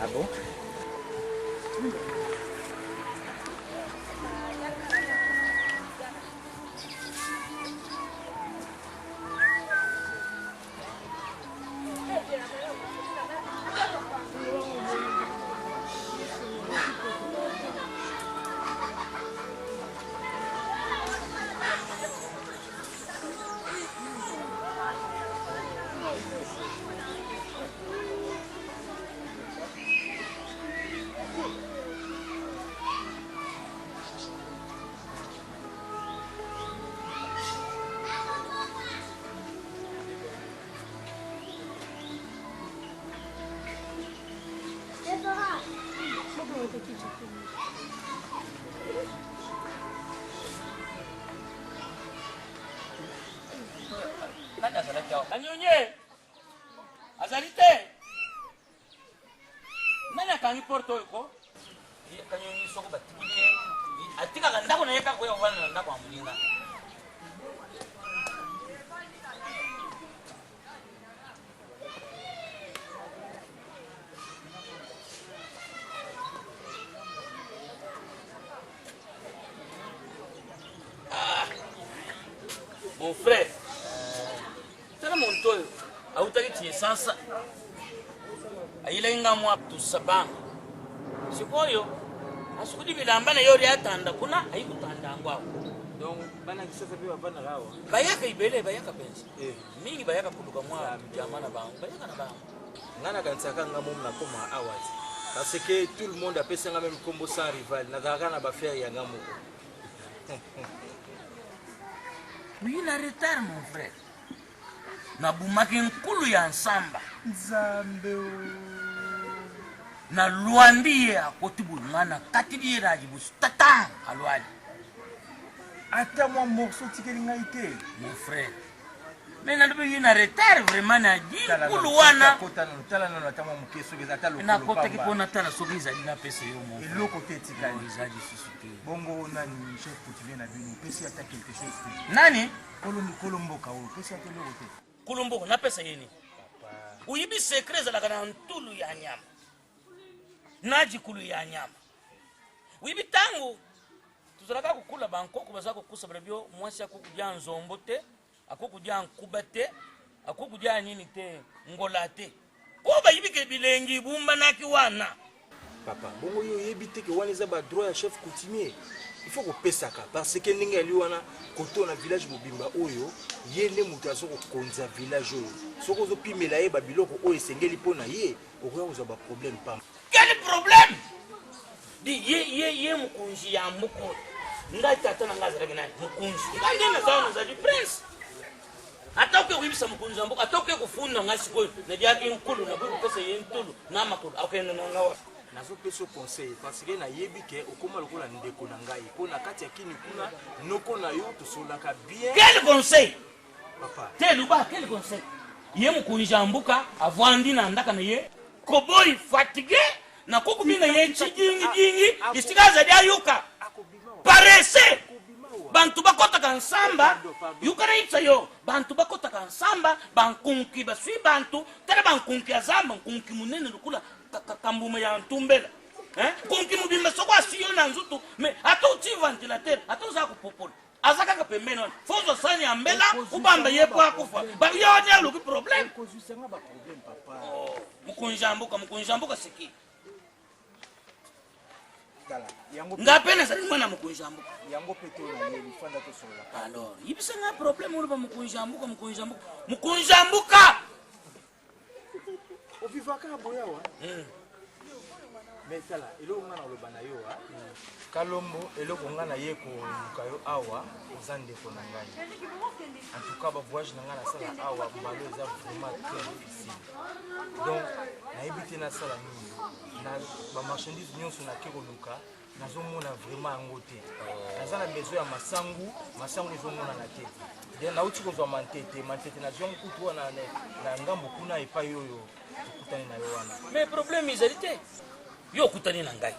Ah bon? Anyonye azalite nana kangi porto yuko kanyonyi soko batikile atika kanda ko nayeka ko yobana ndako amulinga mon frère mon toyo autaki tie sansa ayilenga mwa tusabanga sikoyo asukudi bilamba na yori atanda kuna ayikutanda ngwao donc bana kisasa pe bavana rawa bayaka ibele bayaka penzi mingi bayaka kuluka mwa jamana bangu bayaka na bangu ngana kansaka ngamo na koma awati parce que tout le monde appelle ça même combo sans rival na zakana ba faire ya ngamo. Oui, la retard mon frère. Na bumaki nkulu ya nsamba nzambe na luandie akotibu ngana katidi rajibu tata alwali ata moi morceau tikeli ngaite mon frère mais na dubi na retard vraiment na di nkulu wana tala no ata moi mukeso beza tala na kota kipona tala sogiza dina pesa yo mon frère eloko te tikali izaji sisuke bongo nani chef coutumier na bino pesi ata quelque chose nani kolomboka o pesi ata eloko te kulumbuko na pesa yeni uyibi secret za lakana ntulu ya nyama naji kulu ya nyama uyibi tangu tuzalaka kukula bankoko bazako kusabira byo mwasi akukujya nzombo te akukujya nkuba te akukujya nini te ngola te kuba yibike bilengi bumba nakiwana papa bongo yo yebite ke wana za ba droit ya chef coutumier il faut que pesaka parce que ndenge ali wana koto na village bobimba oyo yende mutu azoko konza village oyo soko zo pimela ye ba biloko oyo esengeli pona ye okoya uza ba problème pa quel problème di ye mukunji ya muko ngati tata na ngaza rekena mukunji ngande na zaona za di prince atoke kuibisa mukunji ya muko atoke kufunda ngasi ko na diaki nkulu na buku pesa yentulu na makulu akenda na ngawa nazo peso conseil parce que na yebike okoma lokola ndeko na ngai pona kati ya kini kuna noko na yo to solaka bien quel conseil papa teluba quel conseil ye mukunji ambuka avandi na ndaka na ye koboy fatigué na kokubinga ye chijingi jingi istikaza dia yuka paresse bantu bakotaka nsamba yukana itsa yo bantu bakotaka nsamba bankunki baswi bantu tala bankunki azamba nkunki munene lukula kambuma ya ntumbela kunki mubimba soko asiyo na nzutu me ata uti ventilateur ata uza kupopola azaka ka pembeni wana fozo sani ambela ubamba yepo akufa ba yoni aluki problem mukunjambuka siki ngapena sali mwana mukunjambuka yango peto na yeli fanda to sola alors yibisa nga problem uri ba mukunjambuka ovivaka boyawa mais tala eloko nga na loba na yo kalombo eloko nga na ye koluka yo awa oza ndeko na ngai en tout cas bavoyage na ngai nasala awa mbalo eza vraiment très difficile donc nayebi te nasala nini na bamarchandise nyonso nake koluka nazomona vraiment yango te naza na besoin ya masangu ezomonana te de nauti kozwa mantete nazwa nkutu wana na ngambo kuna epai oyo ekutani na yo wana mais problème ezali te yo okutani na ngai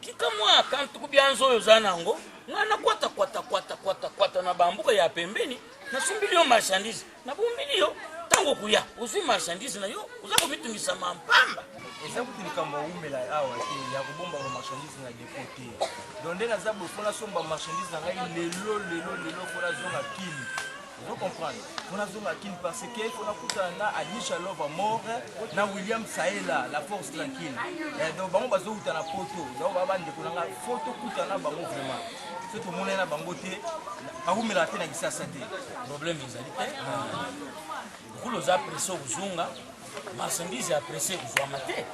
kika mwa kantu kubyanzo oyo oza nango nga nakwata na bambuka ya pembeni nasumbili yo marchandise nabumbili yo ntango kuya ozwi marchandise na yo oza komitungisa mampamba eza kuti likambo aumela awa te ya kobomba bamarchandise na depo te don nde naza boye mpo nasomba marchandise na ngai lelo mpo nazonga kini ozo comprendre mpo nazonga kini parce que mpo nakutana na Anisha Lova More na William Saela la force tranquille donc bango bazouta na poto donc baba bandeko na nga foto kutana na bango vraiment so tomona na bango te aumela te na kisasa te problème ezali te okulu oza presse okuzunga marchandise apresse kuzwama te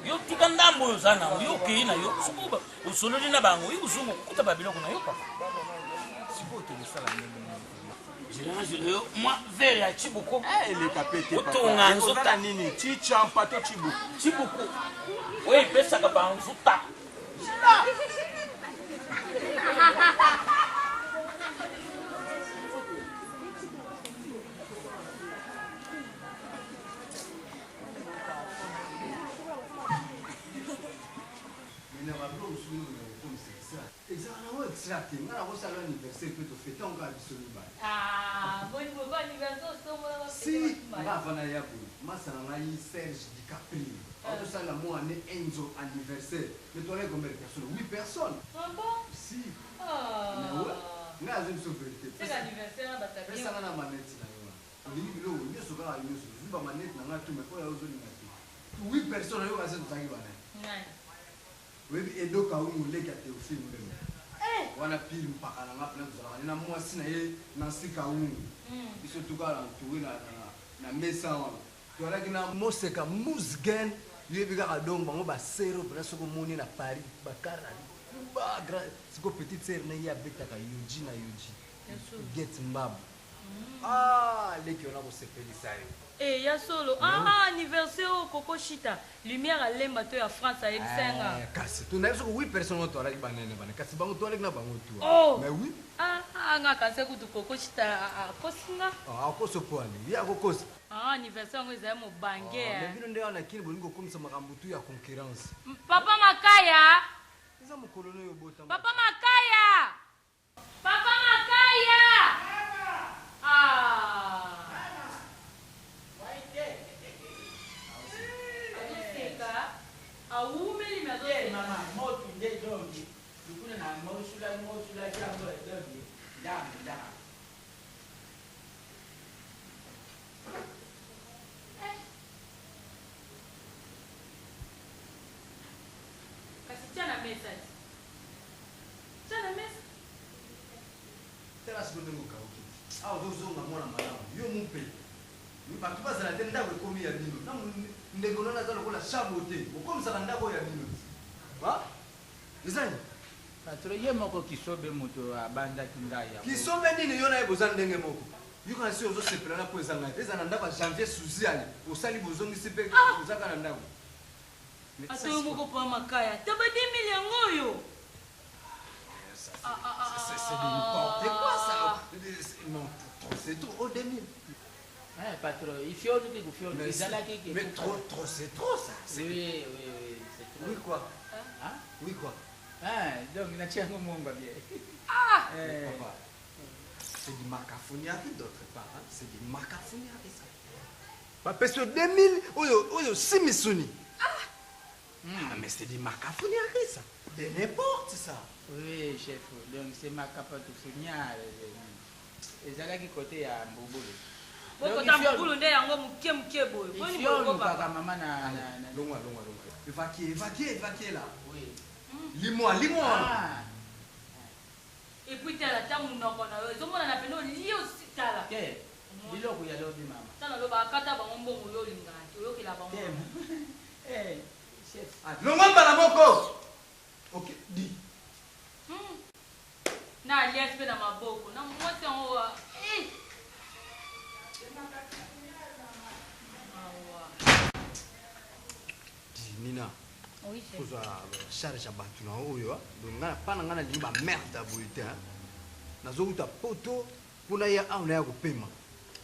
yo tika ndambo oyo oza nango yo okei na yo soki osololi na bango yo kozunga okukuta babiloko na yo papa sikoyo tolosala ndenge jiranjile yo mwa vere ya chibuko eleka pete otunga nzuta nini chichampa to chibuku oyo epesaka banzuta Si, ngavana yako masana ngai Serge DiCaprio. On ça la moi né Enzo anniversaire. Mais toi les combien de personnes? 8 personnes. Ah bon? Si. Ah. Mais ouais. Nga azim so vérité. C'est l'anniversaire de ta Mais ça na manette na yo. Oli bilo yo so ka yo so. Ziba manette na nga tu me ko ya ozo ni ngati. 8 personnes yo azo tsangi bana. Nani? Webi edoka ungu leka Théophile mbele. Wana pili mpaka na ngapna kuzala na mwasi na ye na sika ungu. Biso tukala tuwe na mesa wana. Tualaki na moseka musgen yebiga kadong bango ba sero bana soko moni na Paris bakara ba grand siko petite sœur na ya betaka yuji na yuji get mbab leki ona ko sepelisa yo ya solo anniversaire au Coco Chita lumière à lemba to ya France a ebisenga kasi tu na soko 8 personnes to alaki banene bana kasi bango to alaki na bango tu mais oui nga kanse kutu Coco Chita kosinga akoso poani ya kokosa anniversaire ngo ezali mobange mais bino nde wana kini bolingo komisa makambo tu ya concurrence papa Makaya eza mokolo no yo bota papa Makaya aumeli mezo mama moto nde dongi dukuna na mosula jambo dongi dam kasi tia na mesa tela sikonde ngokauki ozozonga mwana malamu yo mupe bato bazala te ndako ekomi ya bino ndenge nona aza lokola chambo te okomisaka ndako ya bino ezani patro ye moko kisobe moto abandaki ngai yango kisobe nini yo na ye boza ndenge moko yoka si ozosepelana mpo ezanga te eza na ndako ya janvier suziale osali bozongisi mpe ozaka na ndako atoyo moko pa Makaya te ba 10 000 yango oyo c'est de n'importe quoi ça non c'est trop au 2000 patro ifioluki kufiolu ezalaki mais trop c'est trop ça oui c'est trop oui quoi oui quoi Donc, il a tiré mon monde bien. Papa, c'est du macafoniari d'autre part. Hein? C'est du macafoniari ça. Papa, c'est 2000, oyo, 6 soni. Mais c'est du macafoniari ça. De n'importe ça. Oui, chef. Donc, c'est ma capable de souvenir. Et c'est là qui côté à Mbobolo. bokota mokulu nde yango moke boye poni bokopaka mama na Longa. Évacuer là. Oui. Lis-moi. et puis tala ta munoko na yo ezomona na peno li aussi tala ke biloko ya lobi mama tala lo bakata bango mbongo yo lingana to yokela bango chef Longa mbala moko. Ok, dis. na alias pe na maboko na mwasi yango wa Nina. oui Faut charge à battu na oyo. Donc ngana pana ngana limba merde boite hein. Nazo uta poto kuna ya au na ya kupema.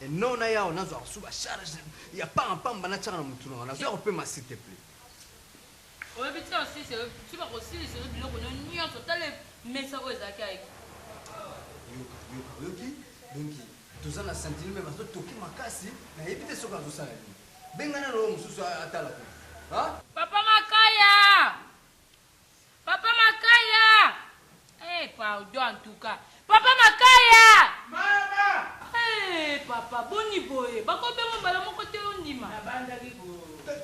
Et non na ya nazo suba charge ya pamba na tsana mutu na nazo kupema s'il te plaît. oyebi ti aussi tu vas kosilisa yo biloko nyonso tala mesa oyo ezalaki ayeki Yoki. Donc toza na sentiment mais bazo toki makasi na yebi te soka zo sala ni. Bengana lo mususu atala ko. Hein? Papa Makaya! Eh, pardon en tout cas. Papa Makaya! mama Papa, boni boye. Bako bengo mbala moko te ondima. nabanda kiko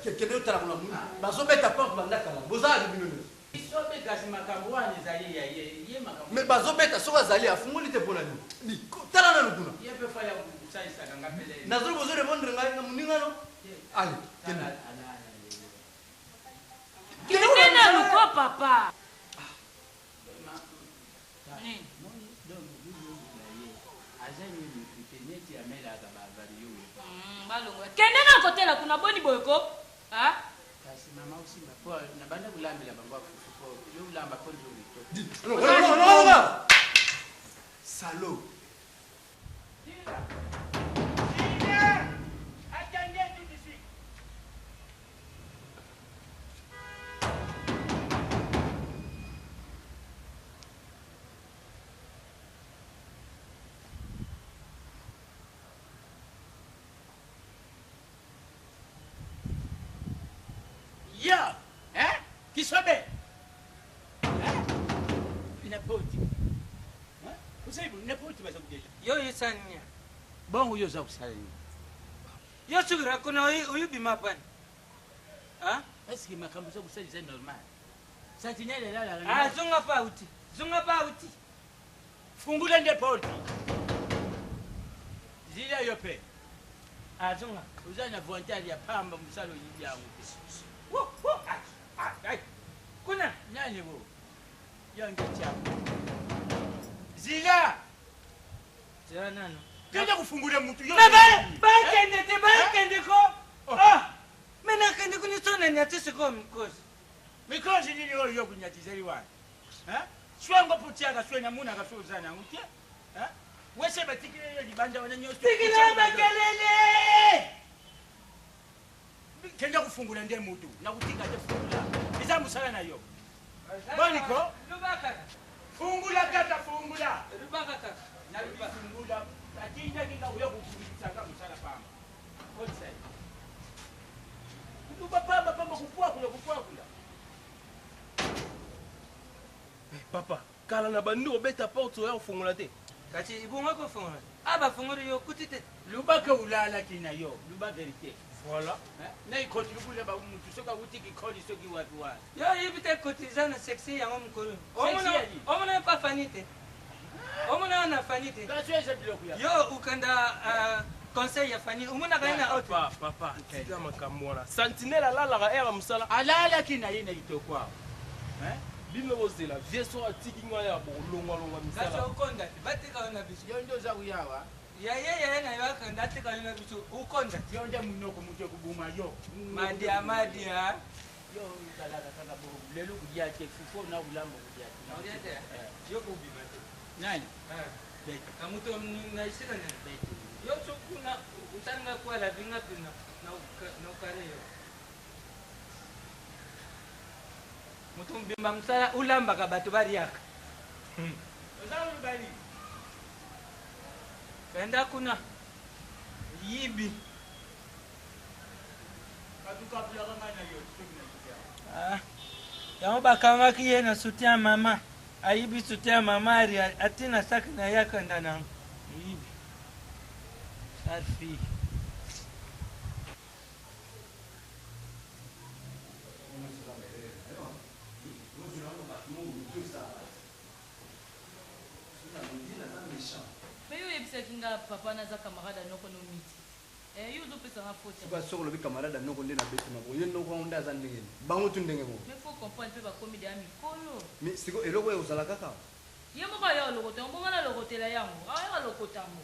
Kende otala kuna muna. Bazo beta porte bandaka la. Boza ali binono. isobe kasi makambo wana ezali ya ye makambo Mais bazo beta soka zali afungoli te pona ni. Ni tala na lukuna. ye pe fa ya kusalisaka ngapele Nazo bozo répondre ngai na muningano. Allez, kende. Kena luko papa. Kende na kotela kuna boni boye ko? Ah? kasi mama usimba po nabanda kulambela bango afufu po yo ulamba po ndio Non. Salaud. Yo, hein? Qui sobe? Hein? Inapoti. Hein? Usaibu, inapoti basa kujeja. yo yisanya Bongo yo za kusalini. yo sugira kuna uyu bimapani ah Est-ce que makambo za kusali c'est normal? Sentinelle là là. zunga pauti Fungula nde poti. Zile yo pe. zunga Uzana volontaire ya pamba musalo yidi yangu. kuna Nani bo? Yo ngecha. Zila. zira nano Kenda kufungula mtu yo. bakende ko mina kende kunisona nyatisi ko mikosi Mikozi nini yo kunyatizeli wana? Eh? Shwango putiaka shwena muna kasuzana ngutie? Eh? Wese batikile yo libanja wana nyoso. tikila makelele Kenda kufungula ndiye mutu. Na kutika je fungula. Biza musala na yo. Boniko? lubaka Fungula. kaka Na fungula. Atinda kika uyo kufungisa kama musala pamba. What say? Kutuba pamba kupua kula. Papa, kala na bandi obeta porte oya ofungola te. kati ibunga kofungola abafungula yo kutite Lubaka ulala kina yo. Lubaka verite. Voilà. Na ikoti lubule ba muntu soka utiki koli soki watu wa. yo yibite kotizana seksi yango mukuru Sexy omona pa fanite omona na fanite Kasweza biloko ya. yo ukanda conseil ya fani omona kaina auto Papa, tika makambo wana. Sentinelle alalaka era musala. Alala kina yina itokwa. Bino bozela vieso atiki ngwa ya bolongwa kasi misala. ukonda batika na biso Yo ndo za kuyawa. ya na yo akanda atika na biso ukonda Yo nda munoko muje kubuma yo. madia Yo kalaka kaka bo. Lelo kujia ke fufo na ulambo kujia. yo kubima Nani? kamuto naisika nani yo chukuna utanga kwa la vinga pina na ukare yo mutu mbimba musala ulambaka bato baliaka ozali bali kenda kuna yibi yango bakangaki ye na soutien mama ayibi soutien mama ari atina saki na ye akanda nango yibi sale fille mais yo yebisaki nga papa naza camarade anoko no miti yo ozopesanga faute soki soko olobi camarade anoko nde na beti mako ye noko nde aza ndenge ni bango tu ndenge moko mais faut comprendre mpe bakomi deya mikolo mais siko eloko oyo ozala kaka ye moko ayaka lokota yango mbongo nalokotela yango ayaka lokota yango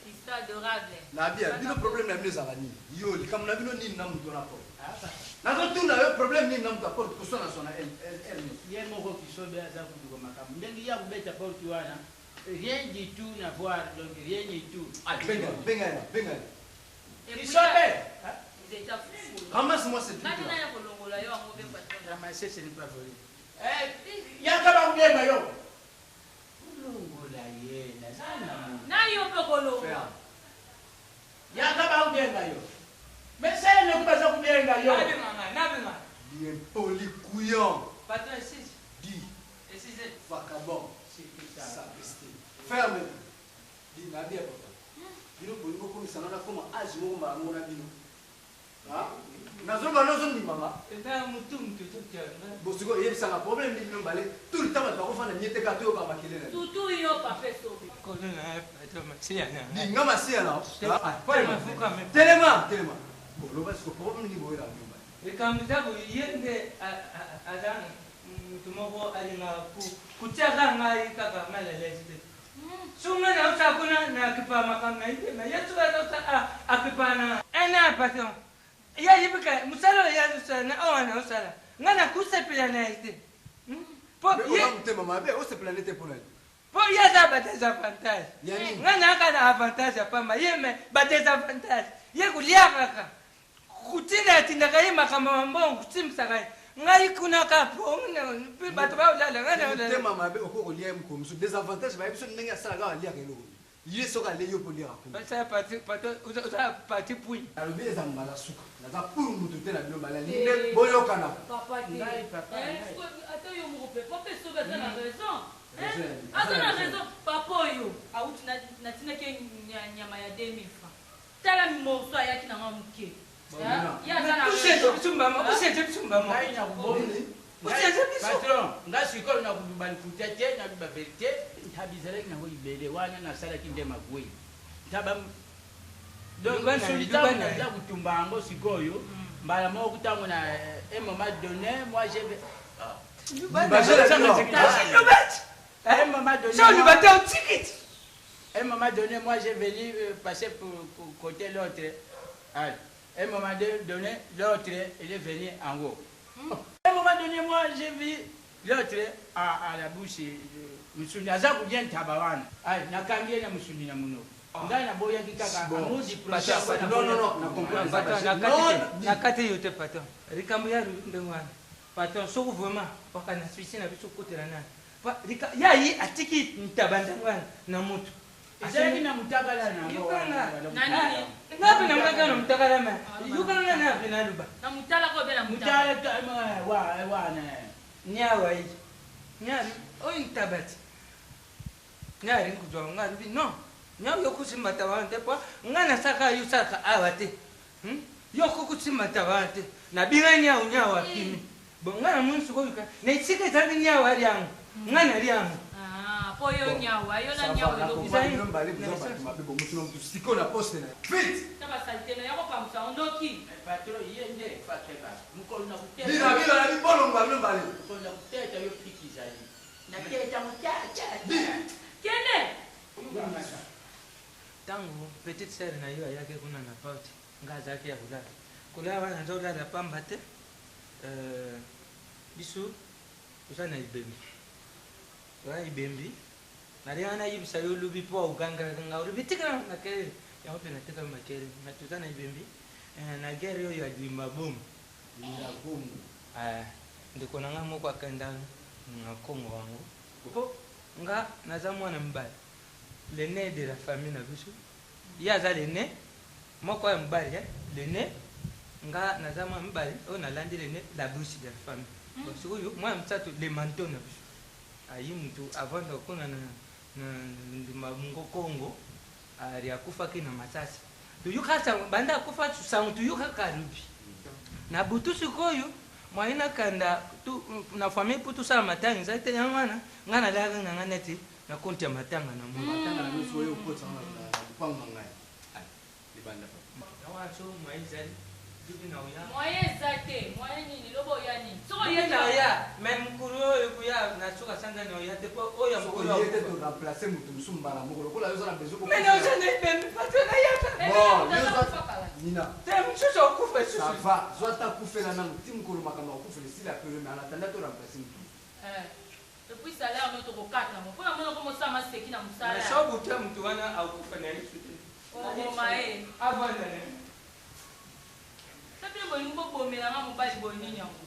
histoire adorable na bia bino problème na bino ezala nini yo likambo na bino nini na moto na porte nazotuna yo problème nini na moto aporte kosona sona ye moko kisobe aza kutuka makambo ndenge ya kubeta porte wana rien du tout na voir donc rien du tout benga kisobe ramasse-moi cette ngati truc naya kolongola yo yango mpe patron ramasser ce n'est pas vrai yakaba kubenga yo ulongola ye nazana na yo mpe kolongola yakaba kubenga yo mais c'est ne pas kubenga yo nabenganga bien poli couillon patron esisi dit esisi vagabond sapristi ferme dit na bia papa bino bolingo komisana na koma age moko mbala moko na bino nazoloba nozondimanga eza mutu mutu tokanga bosiko eyebisanga problème ndi bino mbale tout le temps bato bakofanda nyeteka toyoka makele na surtout yo papa sobe kono na patron masiana dinga masiya na pole mafuka me telema loba siko problème ndi boyela nyumba likambo zako yende azana mutu moko alinga kutiaka ngai kaka malalesite sunga na usakuna na kipa makanga itema yesu ata akipana ena patron ya yibika musala ya usana awana usala ngana kusepela na ite po ye mutema mabe osepela nete pona po ya za ba desavantage yani ngana kana avantage pamba ye me ba desavantage ye kuliaka kutina tindaka ye makamba mbongo kutimsaka ngai kuna ka pong pe bato ba ulala ngana mutema mabe okoko lia mkomso désavantage ba ebiso ndenge asala ka lia keloko ye soka le yo polia ka kuna ça parti puis alobi eza mbala suka naza pour mutu te na bino mbala nde boyokana papa te Ngai, papa, ata yo moko mpe papa sobe aza na raison aza na raison papa oyo awuti natinaki nyama ya 2000 francs tala morso ayaki nanga moke ye aza na raison ngai na kubomni patron nga sikoyo na kuluba lifuta te naluba verité ntabizalaki nango libele wana nasalaki nde magwei ntaba solitango naza kutumba yango sikoyo mbala moko ntango na un moment donné moi je vais un moment donné moi j'ai venu passer pour côté l'autre un moment donné l'autre il est venu en haut. À un moment donné, moi, j'ai vu l'autre à la bouche. Musuni azaku bien tabawana. Ay, nakangie na musuni na muno. Ngai na boya kikaka amudi prochain. non na comprendre Nakati yote patron. Rikambo ya ndengwana. Patron soko vraiment wakana swisi na biso kotela nani. Ya yi atiki ntabandangwana na mutu. Azaki na mutakala na ngo. nani Ngapi na mkaka na mutakala ma. Yukana na na luba. na mutala ko be na mutala Mutala wa na nyawa yi. Nyari oyi ntabati. Nyari kujwa ngari no. Nyawo yokusimata wante pa ngana saka yusaka awate. Yokukusimata wante. Na binga nyawo nyawa kimi. Bongana munsu ko yuka. Na isike tani nyawa yangu. Ngana yangu. po yo nyawa yo na nyawa bino mbale bizo mabe bomutu nomutu siko na poste na vite ta basalite na yako pamusa ondoki Patron yende fateka. Mukolo na kuteta. bila na bibolo mbale mbale Mukolo na kuteta yo pikizali. Na keta mutacha. kende Tangu petite sœur na yo yake kuna na pauti. Ngaza yake ya kulala. Kulala wana ndio la pamba te. Bisu usana ibembi. Wa ibembi. nariana yibisa yolubi po uganga ngawri bitika na kere ya opena tika makere matutana ibembi na gere yo ya dimba boom ya boom ndiko nanga moko akanda ngakongo wangu po nga naza mwana mbali l'aîné de la famille na biso ya za l'aîné moko ya mbali l'aîné nga naza mwana mbali o nalandi l'aîné la bouche de la famille parce que yo mwana mtatu le manteau na biso ayi mtu avant de kona na mungo Kongo ari akufa kina masasi tuyuka banda akufa sangu tuyuka karubi na butu sikoyo mwaina kanda tu na famille putu sala matanga zaite ngana ngana laga ngana ti na konti matanga na mungu matanga na biso yo potsa na panga ngai libanda pa wa so mwaizali moyen zate moyen nini lobo yani soko yeta ya même kuru ya na suka sanga no ya depo oya mukuru ya yete to remplacer mutu musumba na mukuru kula yo za bezo ko mais non je n'ai pas patona ya bon nina tem chucho kufa chucho ça va zota kufela na mutu mukuru makama kufela sila pero mais en attendant to remplacer mutu depuis salaire no to ko kata mo pona mo ko mo sama seki na musala na shobu ta mtu wana au kufa na yesu o mae avanda ne tapi bolingo bomela nga mobali boye nini yango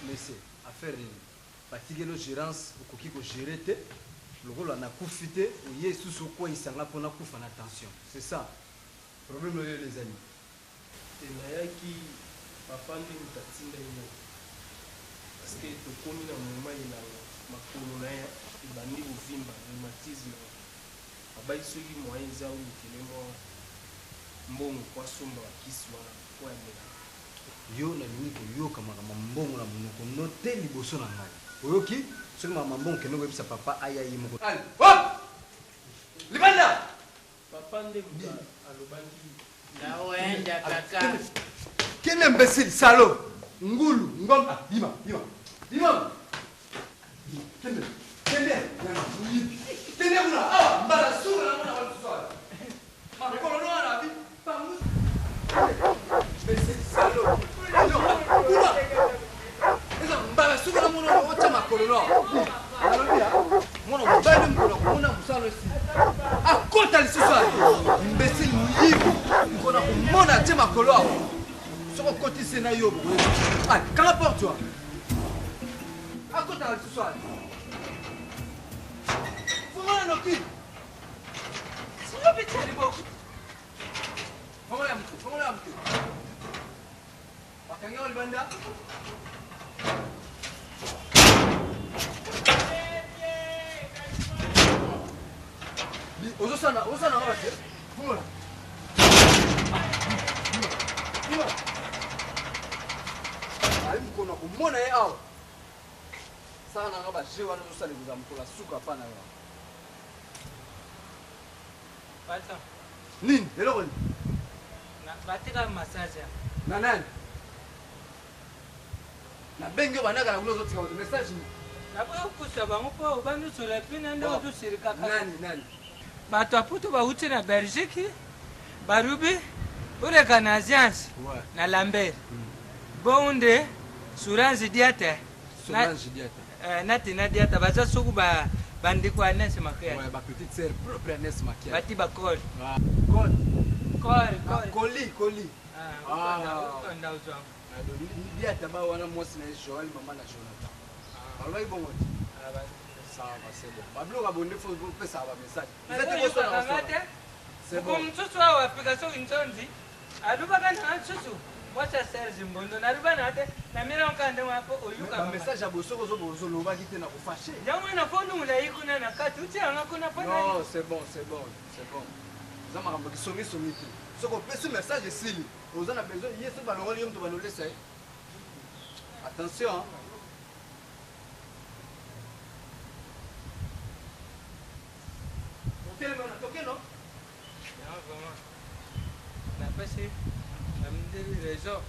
laissez affaire nini batikelo gérance okoki kogere te lokola nakufi te oye susu okweyisanga mpona kufa na tension c'est ça problème oyo les amis nayaki papa nde mutatinda ino parce que tokomi na moma elanga makolo na ye ebandi kovimba rhumatisme abai soki moyen eza oyo ekele mwa mbongo po asomba bakisi wana po ya mela yo nalingi koyoka makambo mbongo na monoko no te liboso na ngai oyoki soki makambo mbongo kende koyebisa papa aya ye moko libanda papa nde alobaki naoenda kaka quel imbécile salaud ngulu ngom bima tende kuna awa mbala sura na mwana watu swala makolo no ana bi pamu imbécile salaud kuna eza mbala sura na mwana watu makolo no alobia mwana mbali mkono kuna musalo si akota lisusu imbécile muyibi mkona kumona te makolo awo soko kotise na yo boye kanga porte toi akota lisusu fungana noki silopitali boko fungana ya mtu wakangia walibanda ozosana ngabate fungana ali mkono kumona ye awa sana nga baje wana ozosalekuza mokolo asuka pa na yo pata nini eloko nini batika massage na nani nabengi yo bandaka na kuna ozotika bato message nini naboya okusa bango mpo obandusula epine nde odusirikaka nani bato aputu bauti na belgique barubi ureka na agence na lambert bonde Solange Diata natina diata baza soku bandiko Agnès Makia ba petite sœur propre Agnès Makia bati ba col coli nda uzo diata ba wana mwasi na Joël mama na Jonathan alwa ibongo ça va c'est bon bablo ka bonde faut pesa ba message c'est bon mtutu wa application intonzi aluba kana mtutu Mocha Serge Mbondo naruba nate na mira nkande wapo oyuka ba message abosoko zo loba kite na kufashe jamwe na phone mulai kuna na kati uti anga kuna phone non c'est bon zama kamba kisongi te soko pesa message sili ozana besoin yeso ba longoli yomto ba lolesa attention Tokeno na pesi amdiri rezo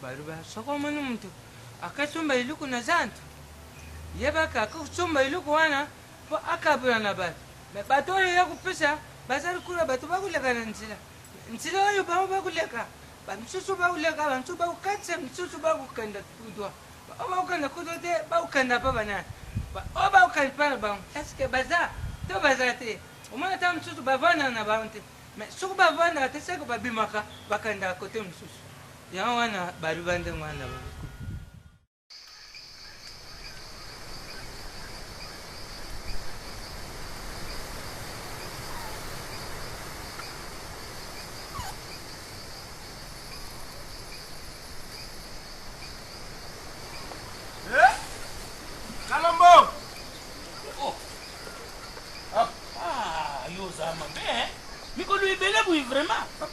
baruba soko manu mtu akasumba iluku na zantu yebaka akasumba iluku wana po akabura na batu me batori ya kupesa bazari kula batu bakuleka na nsila oyo bakuleka bamisusu bauleka bantu baukatsa misusu bakukanda kudwa baukanda kudwa te baukanda pa banana baukanda pa bang eske baza to baza te omona ta misusu bavanda na bantu mais soki bavanda te seko babimaka bakanda kote misusu yango wana balubande mwana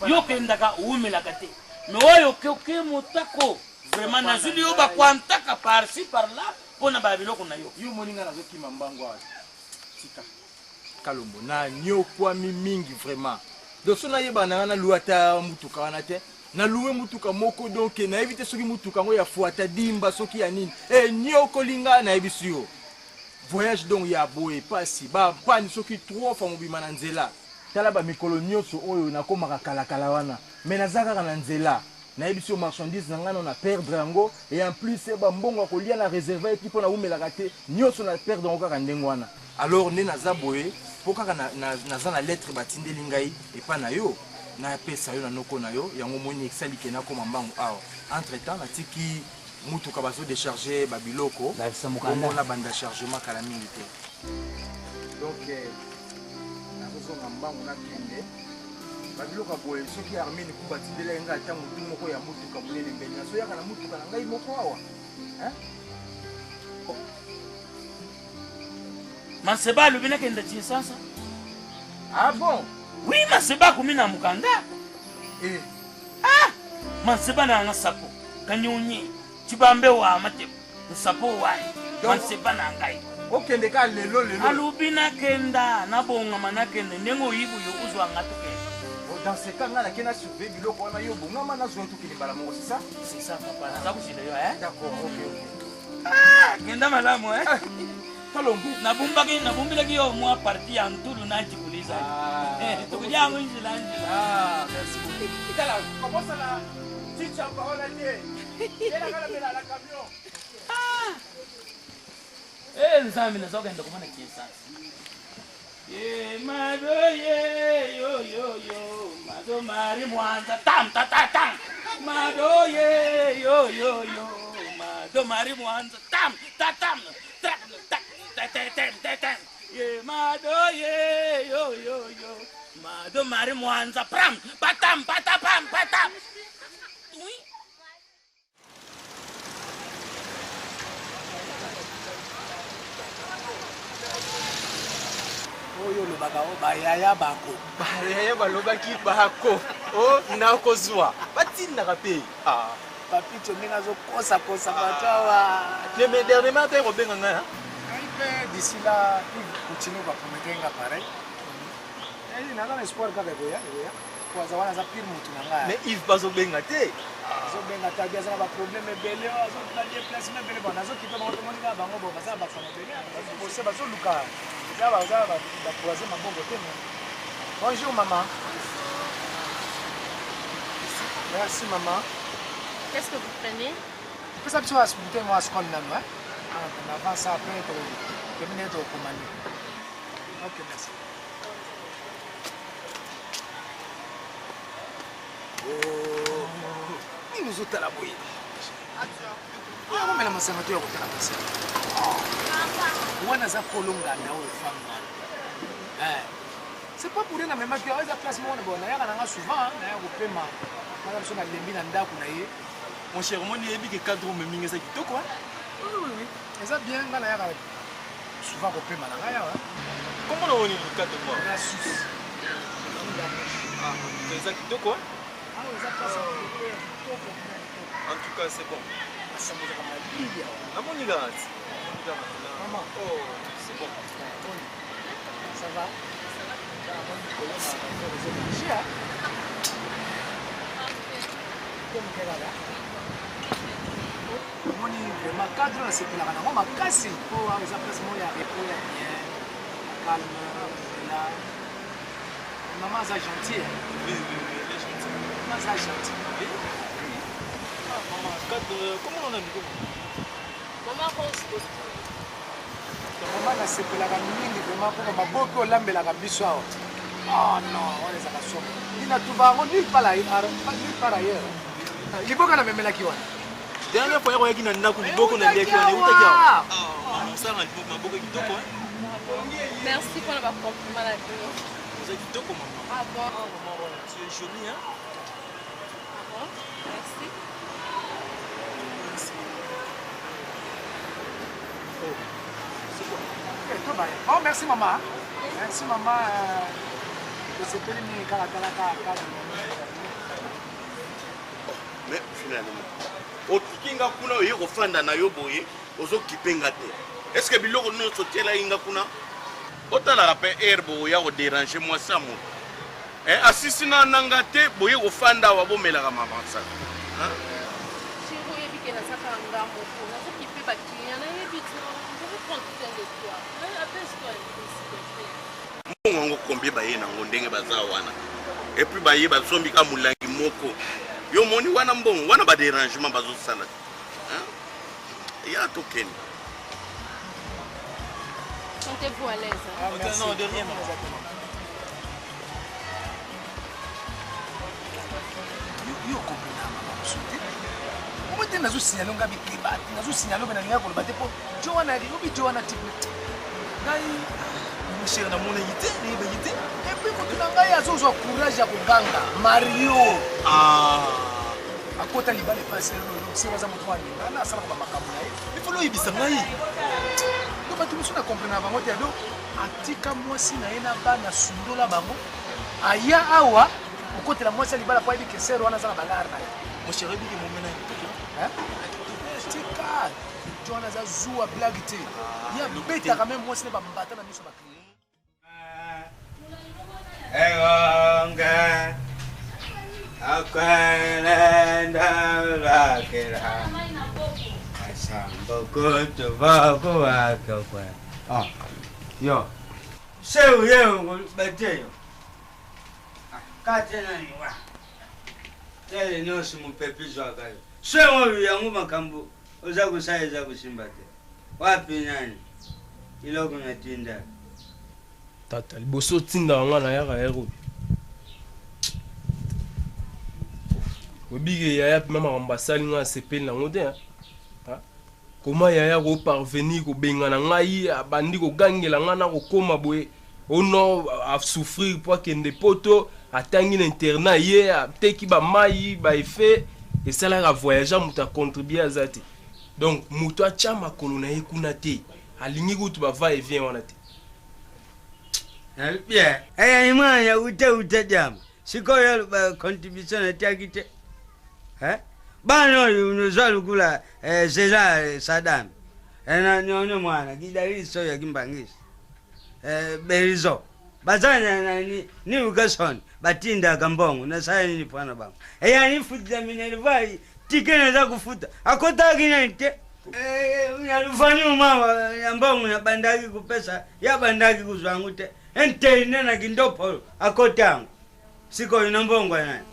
yo kendaka umelaka te mais oyo oke motako vraiment nazuli yo bakwantaka par-ci par-là mpona babiloko na yo yo moninga nazokima mbango awa tika kalombo na nyokwami mingi vraiment donc so nayeba nanga naluwa ata mutuka wana te naluwe mutuka moko donc nayebi te soki mutuka yango ya fuata dimba soki ya nini nyokolinga nayebi si yo voyage donc ya boye pasi bapani soki 3 fois mobima na nzela tala bamikolo nyonso oyo nakomaka kalakala wana me naza kaka na nzela nayebi si yo marchandise na ngai na perdre yango et en plus bambongo ya kolia na réserve eki mpo naumelaka te nyonso na perdre yango kaka ndenge wana alors nde naza boye mpo kaka naza na lettre batindeli ngai epa na yo napesa yo na noko na yo yango moni esalike nakoma mbango awa entre temps natiki mutuka bazodécharge babiloko omona banda chargement kala mingi te donc nazozonga mbango nakende babiloko boye soki armine ku batindela ngai ata motu moko ya mutuka monene mbeli nazoyaka na mutuka na ngai moko awa Maseba alobi nakenda tie sasa. Ah bon? Oui, Maseba komi na mukanda. Maseba na nga sapo kanyonyi chibambe wa mate sapo wa Maseba na ngai okende ka lelo alobi nakenda na bonga manakende ndengo yibu yo uzwa ngatuke. Dans ce cas là kena surveiller biloko wana yo bonga mana zo tukili bala mo c'est ça? C'est ça papa naza kushinda yo D'accord, OK. Kenda malamu Kalombo na bumbilaki yo mwa parti ya ntulu na jikuliza tukulia ngo njila merci beaucoup. Kala comment ça la ticha parole tie ela kala bela la camion nzambi nazoka ndo kumana kiesa mado yo mado mari mwanza tam mado yo mado mari mwanza tam mado yo mado mari mwanza pram patam oui. Oyo lobaka o bayaya bako bayaya balobaki bako o nakozwa batindaka pe papito ndenge azokosa batawa mais dernièrement te kobenga ngai d'ici là il continue bapromettre nga pareil naza na espoir kaka ekoya po aza wana aza pire motu na ngai mais Yves bazobenga te azobenga te abi aza na baproblème ebele azokita déplacement ebele bona azokita bango tomoni kaka bango bo baza na bafana ebele bazobose bazoluka baza bapoise mabongo te bonjour maman merci maman. Qu'est-ce que vous prenez? Qu'est-ce que tu as bouteille moi ce qu'on a là? On avance après tu terminer de commander. OK, merci. Ni nous autres la boye. Ah, mais la masanga tu okotaka pesa. Wana za kolonga na o femme. C'est pas pour rien même que à place moi on a yaka souvent na yako pema. Madame sona lembi na ndako na ye. Mon cher, moi, je dis que cadre me minge ça qui quoi? Oui. Et ça bien, là, il y a souvent qu'on peut mal à comment on est le cadre de moi? La Suisse. C'est ça qui quoi? Ah, ça passe. En tout cas, c'est bon. Ça me fait mal. Ah bon, il a maman. Oh, c'est bon. Ça va? Comme quelle là? Moni vraiment cadre là c'est pour la maman makasi pour les applaudissements ya repos ya bien calme là maman ça gentil oui elle est gentille ça gentil. Comment on a mis Maman Rose. Maman nasepelaka mingi vraiment mpo maboki olambelaka biso awa. Oh non, on les a somme. Ina tuba ngo nulle part ailleurs. Liboka na memelaki wana. Dernière fois yaki na ndako liboko na liaki wana utaki awa. Ah, ça na maboko kitoko hein. Merci pour le compliment la vie. Vous êtes kitoko maman. Ah bon. Ah maman, tu es jolie hein. Ah bon. Merci. Oh, merci maman. Merci maman. Mais finalement, otikinga kuna oye kofanda na yo boye ozokipenga te. Est-ce que biloko nyonso tiela inga kuna otalaka mpe air boye ya koderange mwasi ya moto asisi na nanga te boye kofanda awa bomelaka mabansa Chérie, oyebi ke nazaka nga moko nazokipe baclient nayebi te je veux prendre soin de toi. Apaise-toi un peu s'il te plaît. mbongo yango kombie baye nango ndenge baza wana epuis baye basombika molangi moko yo moni wana mbongo wana baderangement bazosala te ya tokende. Sentez-vous à l'aise. Ok, non, derrière moi. Yo comprends maman souté. Comment tu n'as signalé nga bikeba, n'as signalé bena nga ko batepo. Joana ri obi Joana type. Ngai Mon cher na mona yité, ni ba yité. et puis ko tuna ngai azozwa courage ya koganga Mario. Akota libale passe lo si baza moto wani. Ana sala ko makambo na ye. Il faut loyebisa ngai. Bato mosusu na comprendre bango te ado atika mwasi na ye na bana sundola bango aya awa okotela mwasi ya libala po ayebi kesere wana aza na balare na ye Mon cher ebiki momena tika jo wana aza zuwa blage te ye abetaka me mwasi ne bambata na miso baklie Egonga akwelenda lakera Sambokoto bako wako kwa. Yo. Seu yeo bateyo. Katena ni wa. Tele no simu pepizo akayo. Seu yangu makambo. Oza kusaiza kusimbate. Wapi nani? Iloko natinda. Tata liboso tinda wanga na yaka yero. Obige yaya mama ambasali nga sepeli na ngode hein. Comment yaya ko parvenir ko bengana ngai abandi ko gangela ngana ko koma boye ono a souffrir pour kende poto atangi na internat ye teki ba mai ba effet et ça la voyager muta contribuer azati donc muto a chama kolona ye kuna te alingi ko tu ba va et vient wana te Bien. Imanya ute jam. Siko ya contribution atakite. Bano unozali kula Cesar Saddam. Na nyono mwana kidariso ya kimbangisi. Berizo. Bazana ni ugason batinda kambongo na saya ni pana bangu. Yani futa minelivai tikene za kufuta. Akota kinente. Yalufanya mama ya mbongo ya bandagi kupesa ya bandagi kuzwangute. Ente nena kindopo akotangu. Siko ina mbongo nani.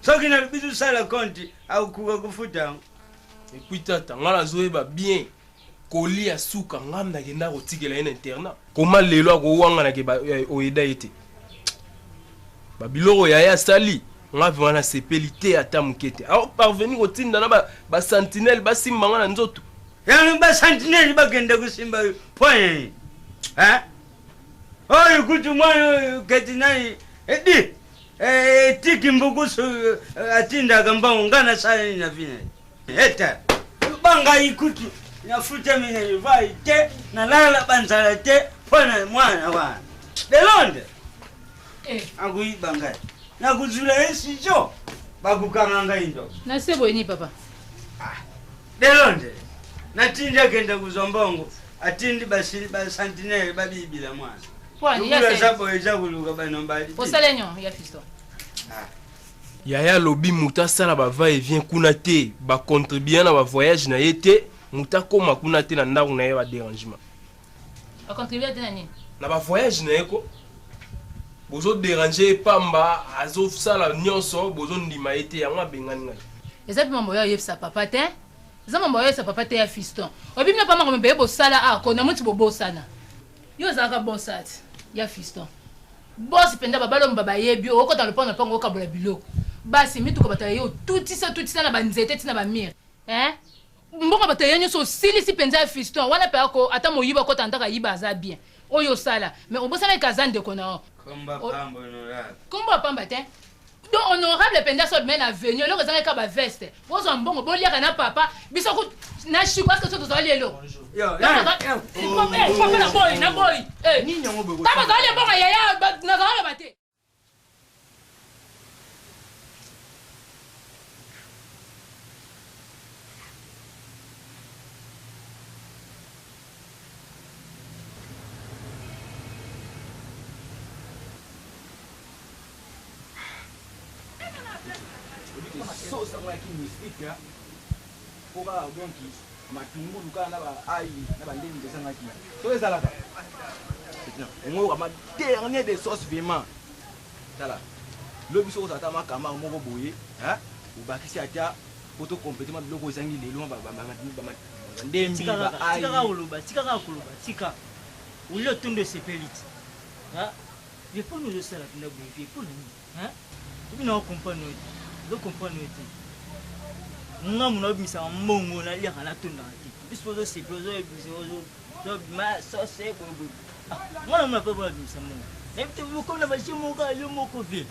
So kina bizu sala konti au kufuta. Et puis tata ngala zoeba bien kolia suka ngamna kenda ko tikela ina internat. Comment lelo ko wanga na ke ba oeda ete. Ba biloko yaya sali ngavi wana sepelite ata mukete. A parvenir ko tinda na ba sentinelle ba simbanga na nzoto. Yani ba sentinelle bagenda kusimba point. Oyo kutu mwana ketinai edi tiki mbugusu atinda gamba ngana sana na vina eta banga ikutu nafuta mine vai te na lala banzala te pona mwana wa delonde agui banga na kuzula esijo bakukanga indo na sebo ni papa delonde natinda kenda kuzombongo atindi basi ba sentinelle babibila mwana Pwani ya sabo ezakuluka banombali osalenyo ya fisto Yaya lobi muta sala ba va et vient kuna te ba contribuer na ba voyage na yete muta koma kuna te na ndako na ye ba dérangement a contribuer à nani na ba voyage na yeko bozo déranger pamba azo sala nyonso bozo ndima ete yango bengani ngai eza pima moyo yefsa papa te eza mambo yo sa papa te ya fiston obi mina pama ngombe bo sala akona muti bobo sana yo zaka bosat ya fiston boss penda babalo mbaba yebi okota lepona pango okabola biloko basi mitu ko bataya yo tutisa na banzete tina ba mire mbongo bataya nyoso silisi penza ya fiston wana pe ako ata moyiba ko tandaka yiba za bien oyo sala mais obosala kazande kona komba pamba te donc honorable penda so men avenue lo kozanga ka ba veste bozo mbongo boliaka na papa biso ko na shiko asko so tozali elo yo na boy ni nyongo bego taba zali mbongo yaya na zali bate sosa ngaki mystique oka donc matumbu luka na ba ai na bandeni de sangaki so ezalaka ngo kama dernier des sauces vraiment tala lobi so sa tama kama moko boye ubakisi ata poto complètement biloko ezangi lelo ba ndembi ba ai tika ulio tunde sepeliti je peux nous ça la tunda boye pour nous tu n'as comprendre do comprendre ete nga muna bimisa mbongo na lia kana tunda ati biso se prozo do ma so se bo mwana muna papa bimisa mbongo nemte bo ko na bashimo ka yo moko vi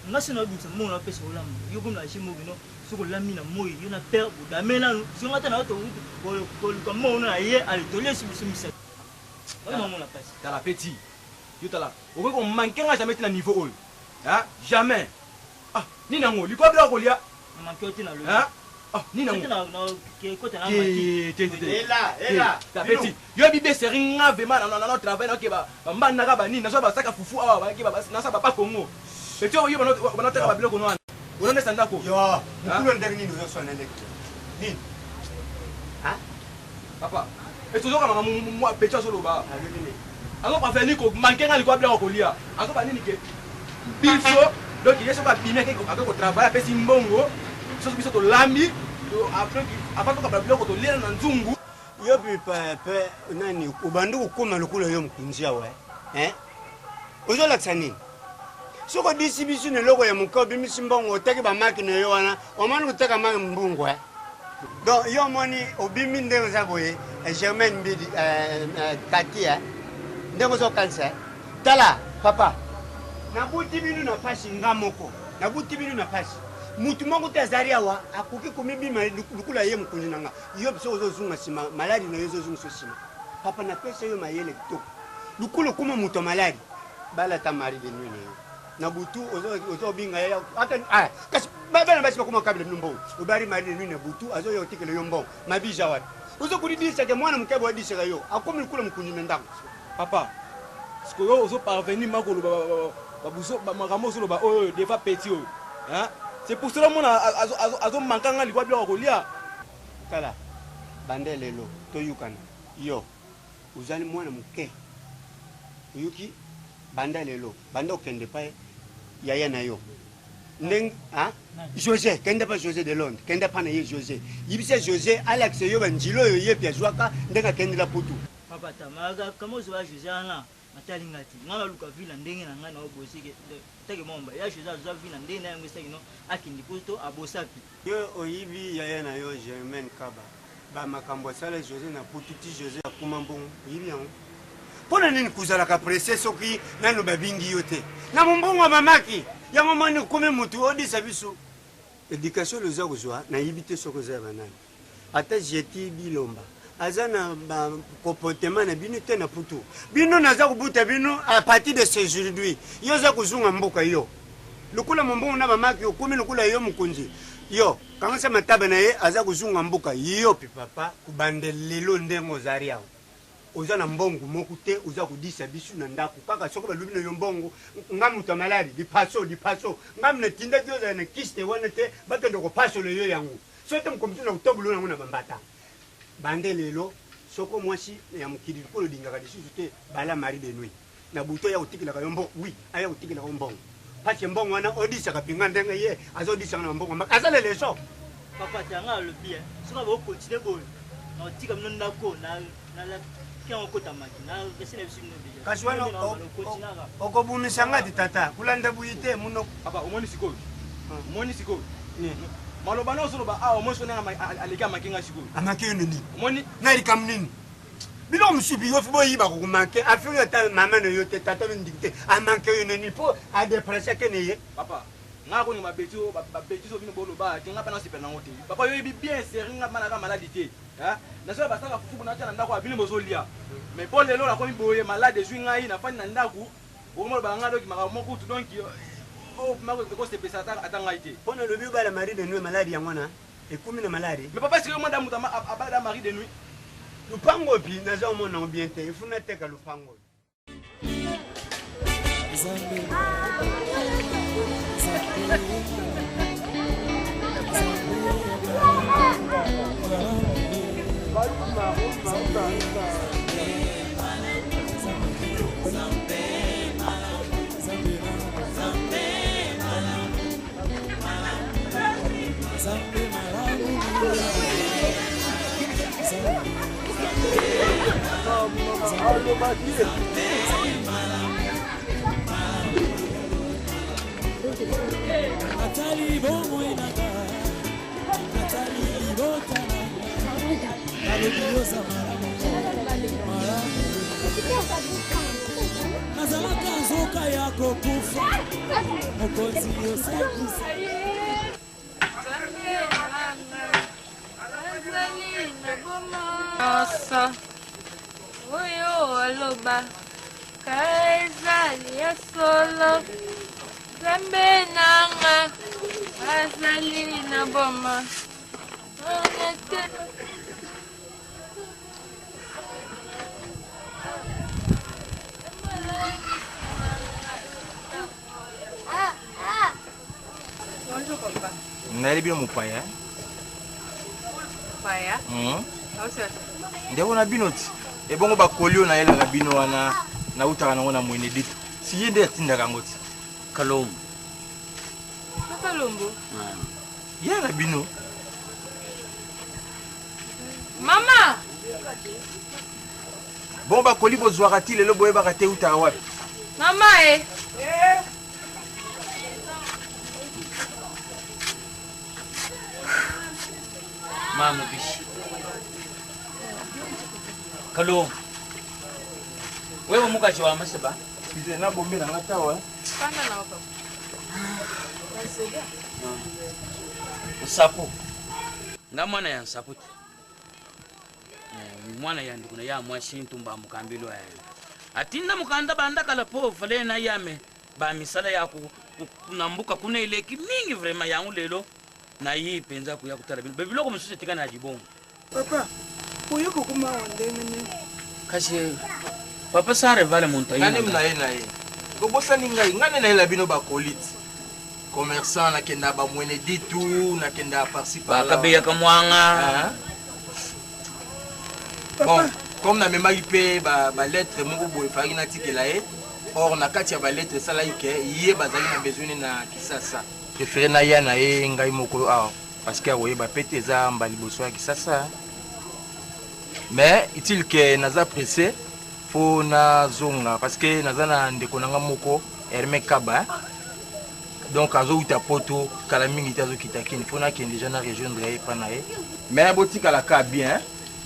nga sino bimisa mbongo na pesa ola yo ko na shimo bino soko lamina moyi yo na père bodamela so ngata na to ko mo na ye ali to lesu biso misa ona mona pesa tala petit yo tala o ko manquer nga jamais na niveau oyo jamais ni nango likwa bila kolia manquer na lo ni nango na ke kota na maki ela tapeti yo bibe seringa vraiment na travail na ke ba mbanda ka ba nini na so ba saka fufu awa ba ke ba na sa ba kongo petit yo bana teka ba biloko no wana ona ndesanda ko yo mukulu ndenge nini zo sona ndenge nini papa etuzo kama mu petit so lo ba ako pa feli ko manquer nga likwa bila kolia ako ba nini ke biso donc il y a ce qu'on a bien fait avec travail après simbongo so biso to lami après avant ko bablo ko to lena na nzungu yo pe nani ubandu ukuma lokula yo mkunjia we ozo la tsani soko disi biso ne loko ya mukobi misimbongo otaki ba makina yo wana omani kutaka ma mbungu donc yo moni obimi ndenge za boye Germaine Mbidi Katia ndenge zo kansa tala papa nabuti binu na pasi ngamoko nabuti binu na pasi mutu mongo tazaria wa akuki kumibima lukula ye mkunji nanga yo biso ozozunga sima maladi na yozo zunga sima papa na pesa yo mayele to lukula kuma mutu maladi bala ta mari de nuit na butu ozo binga ya ata kasi baba na basi kuma kabila numbo ubari mari de nuit na butu azo yo tikele yombo mabija wa ozo kudidisa ke mwana mkebe wa disha yo akomi lukula mkunji ndanga papa siko yo ozo parvenir makolo babuso makambo solo ba oyo defa petit oyo c'est pour cela mon azo mankanga likwa bila kolia kala bandelelo to yukana yo uzali mwana muke uyuki bandelelo bando kende pa yaya na yo ndeng José kende pa José de Londres kende pa na ye José yibise José Alex yo banjilo yo ye pia zwaka ndenga kende la putu papa tamaga kama zo José ana matali ngati ngala luka vila ndenge na ngana obosike teke momba ya José zo vila ndenge na ngisa kino akindi puto abosapi yo oyibi yaya na yo Germaine Kaba ba makambo sala José na putu ti José akuma mbongo yibi yango pona nini kuzala ka presse soki nano babingi yote na mbongo mamaki ya mama ni kome mutu odi sabiso éducation le za kuzwa na yibite soko za banani ata jeti bilomba azana ba comportement na bino te na putu bino naza kubuta bino à partir de ce aujourd'hui yo za kuzunga mboka yo lukula mbongo na mamaki okumi lukula yo mukunzi yo kanga sema tabe na ye aza kuzunga mboka yo papa kubandelelo ndengo zaria oza na mbongo moko te oza kodisa biso na ndako kaka soko balubi na yo mbongo ngamu to maladi di paso ngamu na tinda ti oza na kiste wana te bakende kopaso le yo yango so te mkomiti na kutobulo nango na bambata bande lelo soko mwasi ya mokili likolo lingaka lisusu te bala mari de nuit na buto ya utikila kayombo oui aya utikila kombongo parce mbongo wana odisa kapinga ndenge ye azodisa na mbongo makazale leso papa tanga le bien sona ba continuer bon na tika mnonda ko na la kian ko tamaki na kesine bisimno bija kasi wana okobumisa ngati tata kulanda buyite muno papa omoni sikoyo maloba no solo ba awo mo sona alika makinga sikoyo amakiyo nini omoni na likam nini bilo musubi yo fibo yiba ko manke afiro ta mama no yo te tata no ndikte amanke yo nini po a depression keneye papa ngako ni mabeti o babeti so bino bolo ba tinga pana sipe na ngote papa yo bi bien seringa mana ka maladi te hein na so ba saka fufu na tana ndako abino bozolia mais bon lelo la ko mi boye malade zwinga yi na fani na ndako o mo ba ngado ki maka moko tu donc o mako ko se pesa atanga ite pona lobi ba la mari de nuit maladi yangona e kumi na maladi mais papa siko manda muta abada mari de nuit lupango bi na za mo na bien te ifuna teka lupango Natali bongo inaka Natali libota Nalodiosa maramu Nazalaka nzoka yako kufa Mokonzi yosekusa Nossa Oyo aloba Kaezali ya solo Zambe nanga Azali na boma Bonjour papa. nali bino mupaya Paya? ndeko na bino ti ebongo bakoli oyo nayelaka bino wana nautaka nango na mwene dite siye nde atindaka yango ti Kalombo Kalombo? ya na bino Mama! bongo bakoli bozwaka ti lelo boyebaka te utaka wapi Mama Mama bishi Kalombo wewe mukachi wa maseba bize na bombe na ngatawa Panda na wapa Usapu nga mwana ya nsapu mwana ya ndikuna ya mwashi ntumba mukambilo ya atinda mukanda banda kala po fale na yame ba misala ya kunambuka kuna ileki mingi vrema yangu lelo na hii penza kuya kutala bebilo ko mususe tika na jibongo papa uyo ko kuma onde nene kasi papa sare vale monta ngane mnaye naye ko bosani ngai ngane na ela bino bakoliti commerçant na kenda ba mwene ditu na kenda participer ba kabeya kamwanga bon comme na memaki pe ba lettre moko boye faki na tikela ye or na kati ya ba lettre sala ike ye bazali na besoin na Kisasa préféré na ya na ye ngai moko awa parce que akoyeba pete eza mbali liboso ya Kisasa mais utile ke naza pressé po nazonga parce que naza na ndeko nanga moko Hermé Kaba donc azouta poto kala mingi te azokita kini fo nakende déjà na rejoindre ye pa na ye mais botikala ka bien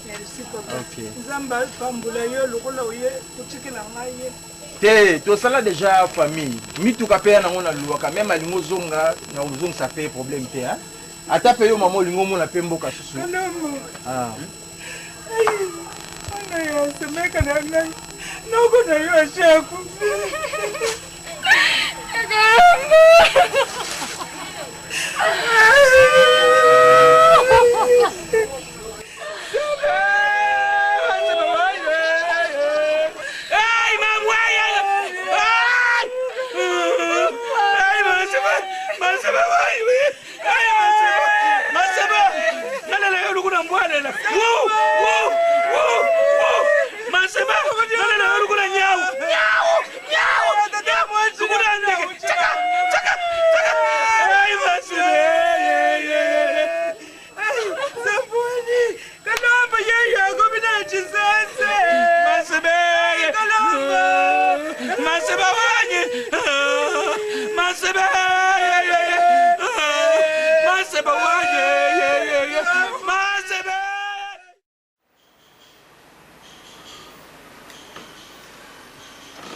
merci papa ok nzamba pambula yo lokola oye kotikela ngai ye te tosala déjà famille mituka mpe ya nango naluwaka meme alingo ozonga na ozongisa mpe problème te ata mpe yo mama olingo omona mpe mboka susu ana yo semeka na ngai noko na yo ashakufi Masebe waye. Masebe.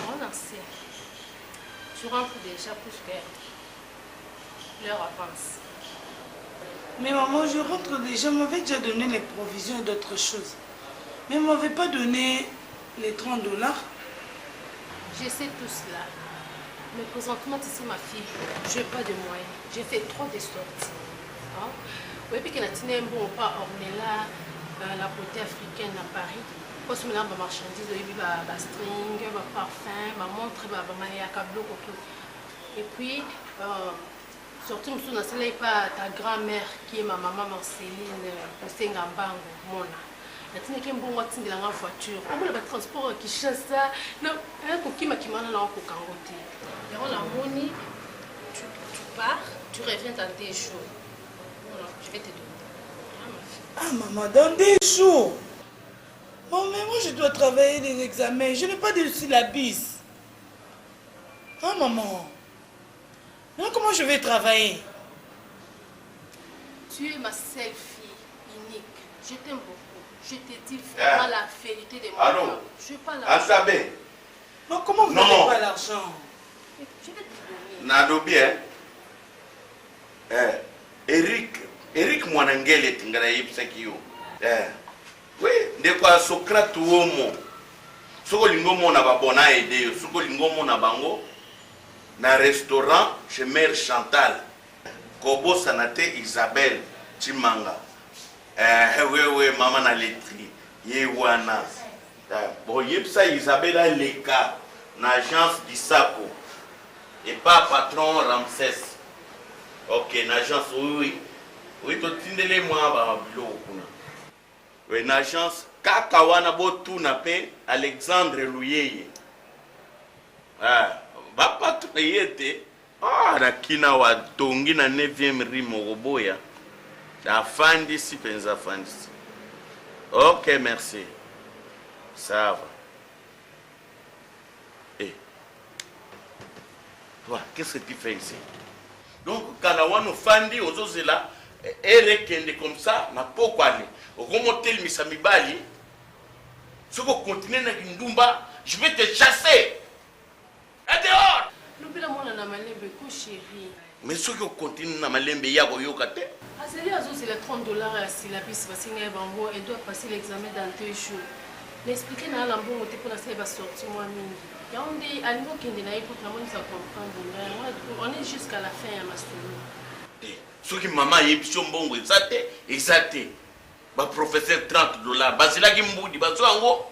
Mon ancien, tu rentres déjà plus que l'heure avance. Mais maman, je rentre déjà. On m'avait déjà donné les provisions et d'autres choses. Mais on ne m'avait pas donné les 30 $. Je sais tout cela. Mais présentement, tu sais ma fille, je n'ai pas de moyens. J'ai fait trop de sorties. Oui, puis que la tine bon pas ornella la beauté africaine à Paris. Parce que là, ma marchandise, il y a des strings, des parfums, des montres, des blocs. Et puis, surtout, je ne sais pas ta grand-mère qui est ma maman Marceline, c'est Ngambango, Mona. La tine qui est bon, c'est la voiture. On a le transport qui chasse ça. Non, un coquille qui m'a dit qu'on cangoté. Et on a moni, tu pars, tu reviens dans des jours. Voilà, je vais te donner. Ah maman, dans des jours. Oh mais moi je dois travailler des examens. Je n'ai pas de syllabus. Ah maman. Alors, comment je vais travailler? Tu es ma seule fille unique. Je t'aime beaucoup. Je te dis vraiment la vérité de mon cœur. Je n'ai pas l'argent. Asabé. Non, comment vous n'avez pas l'argent? Je vais te donner. Nadobi, Eric Mwanangele tingara yipsakio. Oui, de quoi Socrate womo. Soko lingomo na babona aide, soko lingomo na bango na restaurant chez Mère Chantal. Kobo sanate Isabelle Chimanga. Oui, maman na letri. Yewana. Bon, yipsa Isabelle a leka na agence d'Isako. Et pas patron Ramsès. Ok, une agence, oui. Oui, tu tindele moi ba bilo kuna. Oui, une agence Kakawana botu na pe Alexandre Louyeye. Ah, ba patron yete. Ah, na kina wa tongi na 9e rue Moroboya. Da fandi si penza fandi. Ok, merci. Ça va. Eh. Toi, qu'est-ce que tu fais ici? Donc, quand on a fandi, on a là, et comme ça, na pourquoi aller? Au remonter le misamibali, si vous continuez à Ndumba, je vais te chasser. Et dehors! N'oublie moi na malembe ko chérie. Mais si vous continuez à malembe yako yokate? Azali azo c'est les 30 $ à syllabus parce qu'il y a bango et doit passer l'examen dans 2 jours. L'expliquer na lambo moté pour la ça va sortir moi mingi. On dit à niveau kende na écoute na moi ça comprendre. On est jusqu'à la fin à ma solo. Ce qui maman yebisho mbongo exacté. Ba professeur 30 $. Basila ki mbudi bazo ango.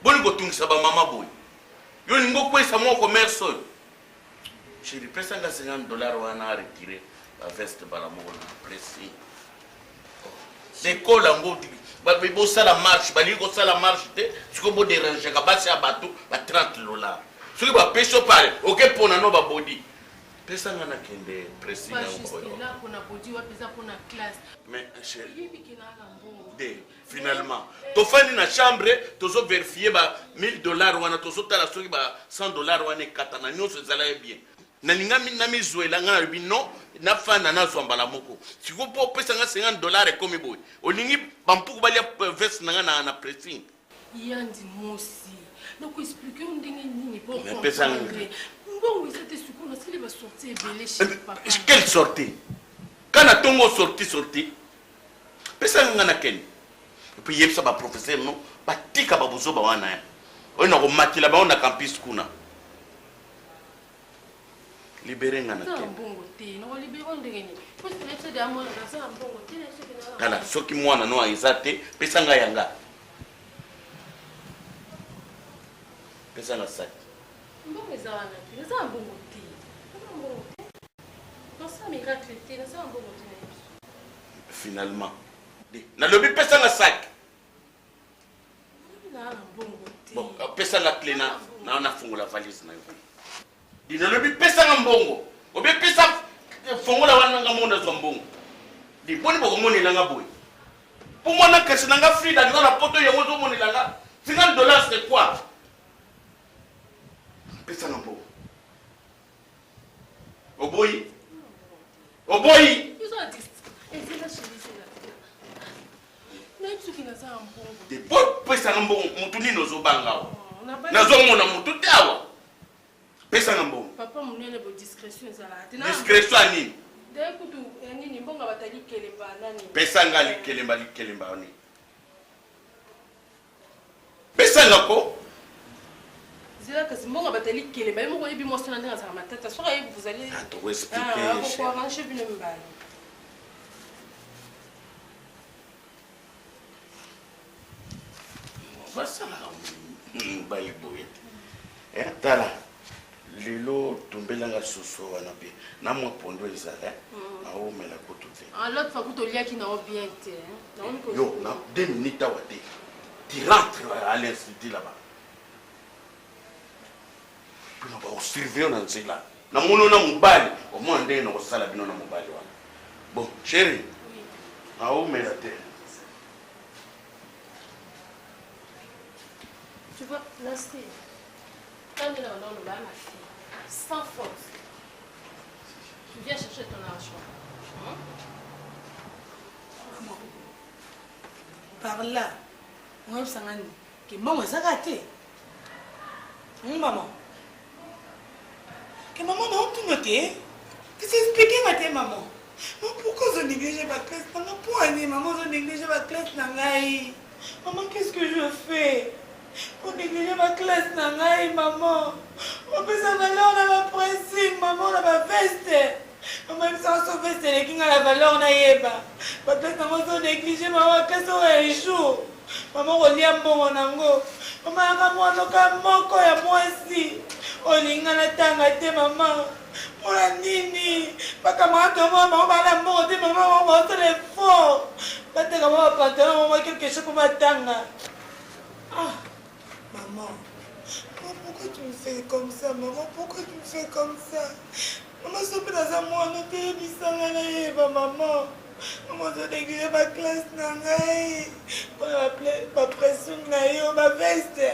Boni ko tungisa ba mama boy. Yo ningo kwesa mo commerce. Je lui presse nga 50 $ wana retirer la veste bala mo na précis. L'école ango ba bo sala marche, ba liko sala marche te, siko bo déranger ka basi ya bato ba 30 $. Siko ba peso pale, OK pona no ba body. Pesa nga na kende précis na ko yo. Là pour na body wa pesa pour na classe. Mais chérie. Yibi na lambo. Finalement, to fandi na chambre, tozo vérifier ba 1000 $ wana tozo tala soki ba 100 $ wana katana nyonso zala bien. Na linga na mizuela nga na bino na fana na zwambala moko. Siko po pesa nga 50 $ comme boy. Olingi bampuku balia veste nga na pressing. Yandi mosi. Donc expliquer on dingue nini pour comprendre. Pesa nga. Bon, oui, c'était ce qu'on a dit, il va sortir belé chez papa. Quelle sortie? Quand a tongo sorti. Pesa nga na ken. Et puis yebsa ba professeur non, ba tika ba bozo ba wana. On a remarqué là-bas on a campus kuna. Libéré nga na ken. Bongo té, non libéré on ndenge ni. Parce que c'est d'amour dans ça bongo té, c'est que na. Kala soki mwana no aizate, pesa nga yanga. Pesa nga sa. Bongo ezana, c'est ça bongo té. Bongo té. Dans ça miracle té, c'est ça bongo té. Finalement. Na lobi pesa nga sac. Bon, pesa nga clé na na fungola valise na yo. Dina lobi pesa nga mbongo. Obe pesa fungola wana nga monda zo mbongo. Di boni bo moni la nga boy. Pour moi na kesi na nga free dans la poto yango zo moni la nga. 50 $ c'est quoi? Pesa nga mbongo. Oboyi. po pesa mbongo mutu nini ozobanga awa nazomona mutu te awa pesa na mbongo papa munene bo discrétion ezala te discrétion ya nini de kutu nini mbongo batali kelemba nani pesa nga likelemba ni pesa nga ko zela kasi mbongo batali kelemba moko yebi mo sona ndanga za matata soka vous allez to expliquer pourquoi arranger bino mbala basala mobali boye tala lelo tombelanga soso wana mpe na mwa pondo ezala aomela kutu te l'autre fois kutoliaki nao bien te yo na 2 minutes awa te tu rentres à l'institut là-bas pino baosurveille na nzela namoni na mobali omwa ndenge na kosala bino na mobali wana bon chéri aomela te. Tu vois, là c'est... Quand on est dans le bas, ma fille, sans force, tu viens chercher ton argent. Par là, on s'en a dit que maman s'est ratée. Maman. Que maman n'a tout noté. Tu sais expliquer ma tête, maman. Pourquoi je néglige ma classe? Pourquoi maman je néglige ma classe? Maman, qu'est-ce que je fais? Pour négliger ma classe, maman. On peut s'en aller, on a ma pressing, maman, on a ma veste. Maman, sans son veste, elle est la valeur, on a yeba. Ma classe, maman, on néglige, maman, classe, on a échoué. Maman, on lit un bon, on a go. Maman, on a moko, ya moi aussi. On lit la tangate, maman. On a nini. Ma camarade, maman, on va la monter, maman, on va se les faux. Pas de maman, pantalon, on va quelque chose pour ma tanga. Ah. Maman, pourquoi tu me fais comme ça, maman? Pourquoi tu me fais comme ça? Maman, je suis dans un mois, on est bien, maman. Maman, je néglige ma classe, ma pression, ma veste.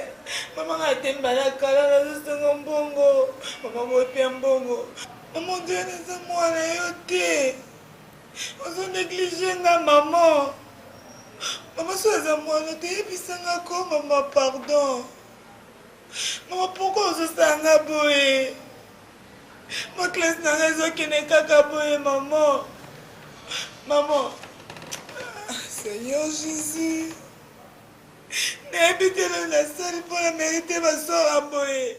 Maman, a été malade, je suis un bongo. Maman, je suis un bongo. Maman, je suis dans un mois, on est négligé, maman. Maman, sois à moi, ne t'es pas quoi, maman, pardon. Maman, pourquoi je suis un aboye? Ma classe n'a raison qu'il n'est qu'à aboye, maman. Maman, Seigneur Jésus, n'habitez dans la salle pour la mériter, ma soeur aboye.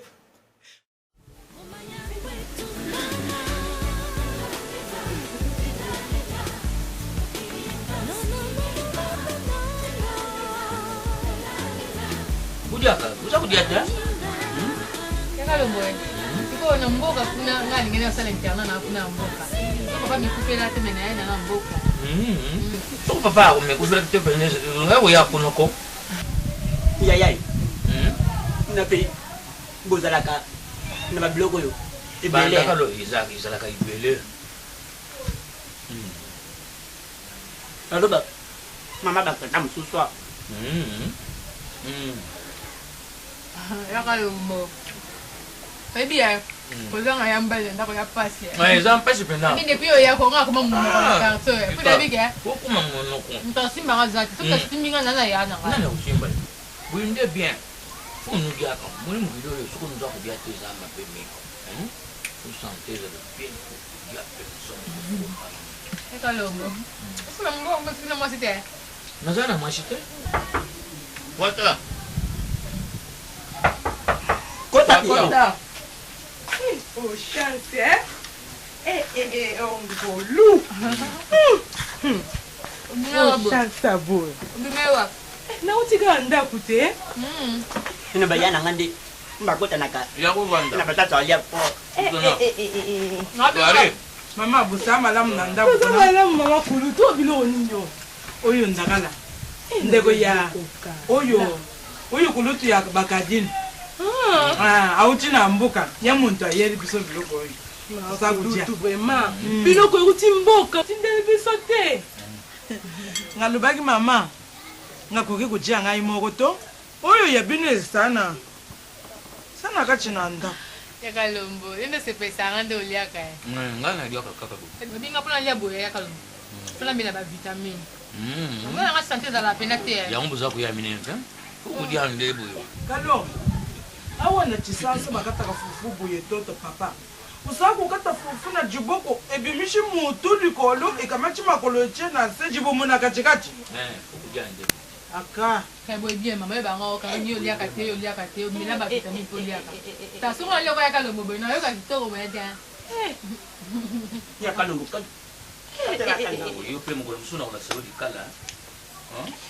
Uza kudiata? Kaka lomboe. Iko na mboka kuna ngani ngene sala interna na kuna mboka. Papa mikupela te mena na mboka. So papa umekuzura kitu penye ngawe yako noko. Yayai. Na pe bozalaka na babloko yo. Ibele kalo izalaka ibele. Aloba. Mama ba kata msuswa. Yaka lombo. Baby ya. Kozanga yambale ndako ya pasi. Eza pasi pena. Mimi depuis oya ko nga kuma muno karto. Kuna bige. Ko kuma muno ko. Ntasimba ngazati. Tuka siminga nana ya na. Nana usimba. Buinde bien. Funu dia ka. Muri mu video yo suko ndo ko dia teza ma pemi. Vous sentez le bien il y a personne. Yaka lombo. Kuna mbo ngo sina masite. Nazana mashite? Wata. Kota. Oh, chance, on golou. Oh, chance, boy. Bimewa. Na utika ndaku te? Ina bayana ngandi. Mbakota naka. Ya ko vanda. Na batata alia po. Ngari. Mama busama la mnanda. Busama la mama kulu to bilo ninyo. Oyo ndakala. Ndeko ya. Oyo kulutu ya bakadini. Auti na mboka ya muntu ayeli biso biloko oyo. Sa kutu vraiment. Biloko euti mboka tindeli biso te. Ngalobaki mama. Ngakoki kujia ngai moko to. Oyo ya bino sana. Sana kachina nda. Yaka lombo. Nende se pesa ngande oliaka. Ngana ndio kaka. Binga pona lia boya yaka lombo. Pona mina ba vitamine. Ngana santé dans la pénalité. Ya mbuza ku ya minene. Ku dia ndebo yo. Kalo. Awana chisansa makataka fufu boye toto papa. Usako kata fufu na jiboko ebimishi mutu likolo ekamachi makolo chena se jibo muna kachikachi. Ku dia ndebo. Aka. Kay boy bien mama ba ngo ka ni olia ka te mila ba vitamine to olia ka. Ta so ngo ka ka lo bobo na yo ka kitoko ba ja. Ya kalungu kan. Yo pe mugolo msuna una saudi kala.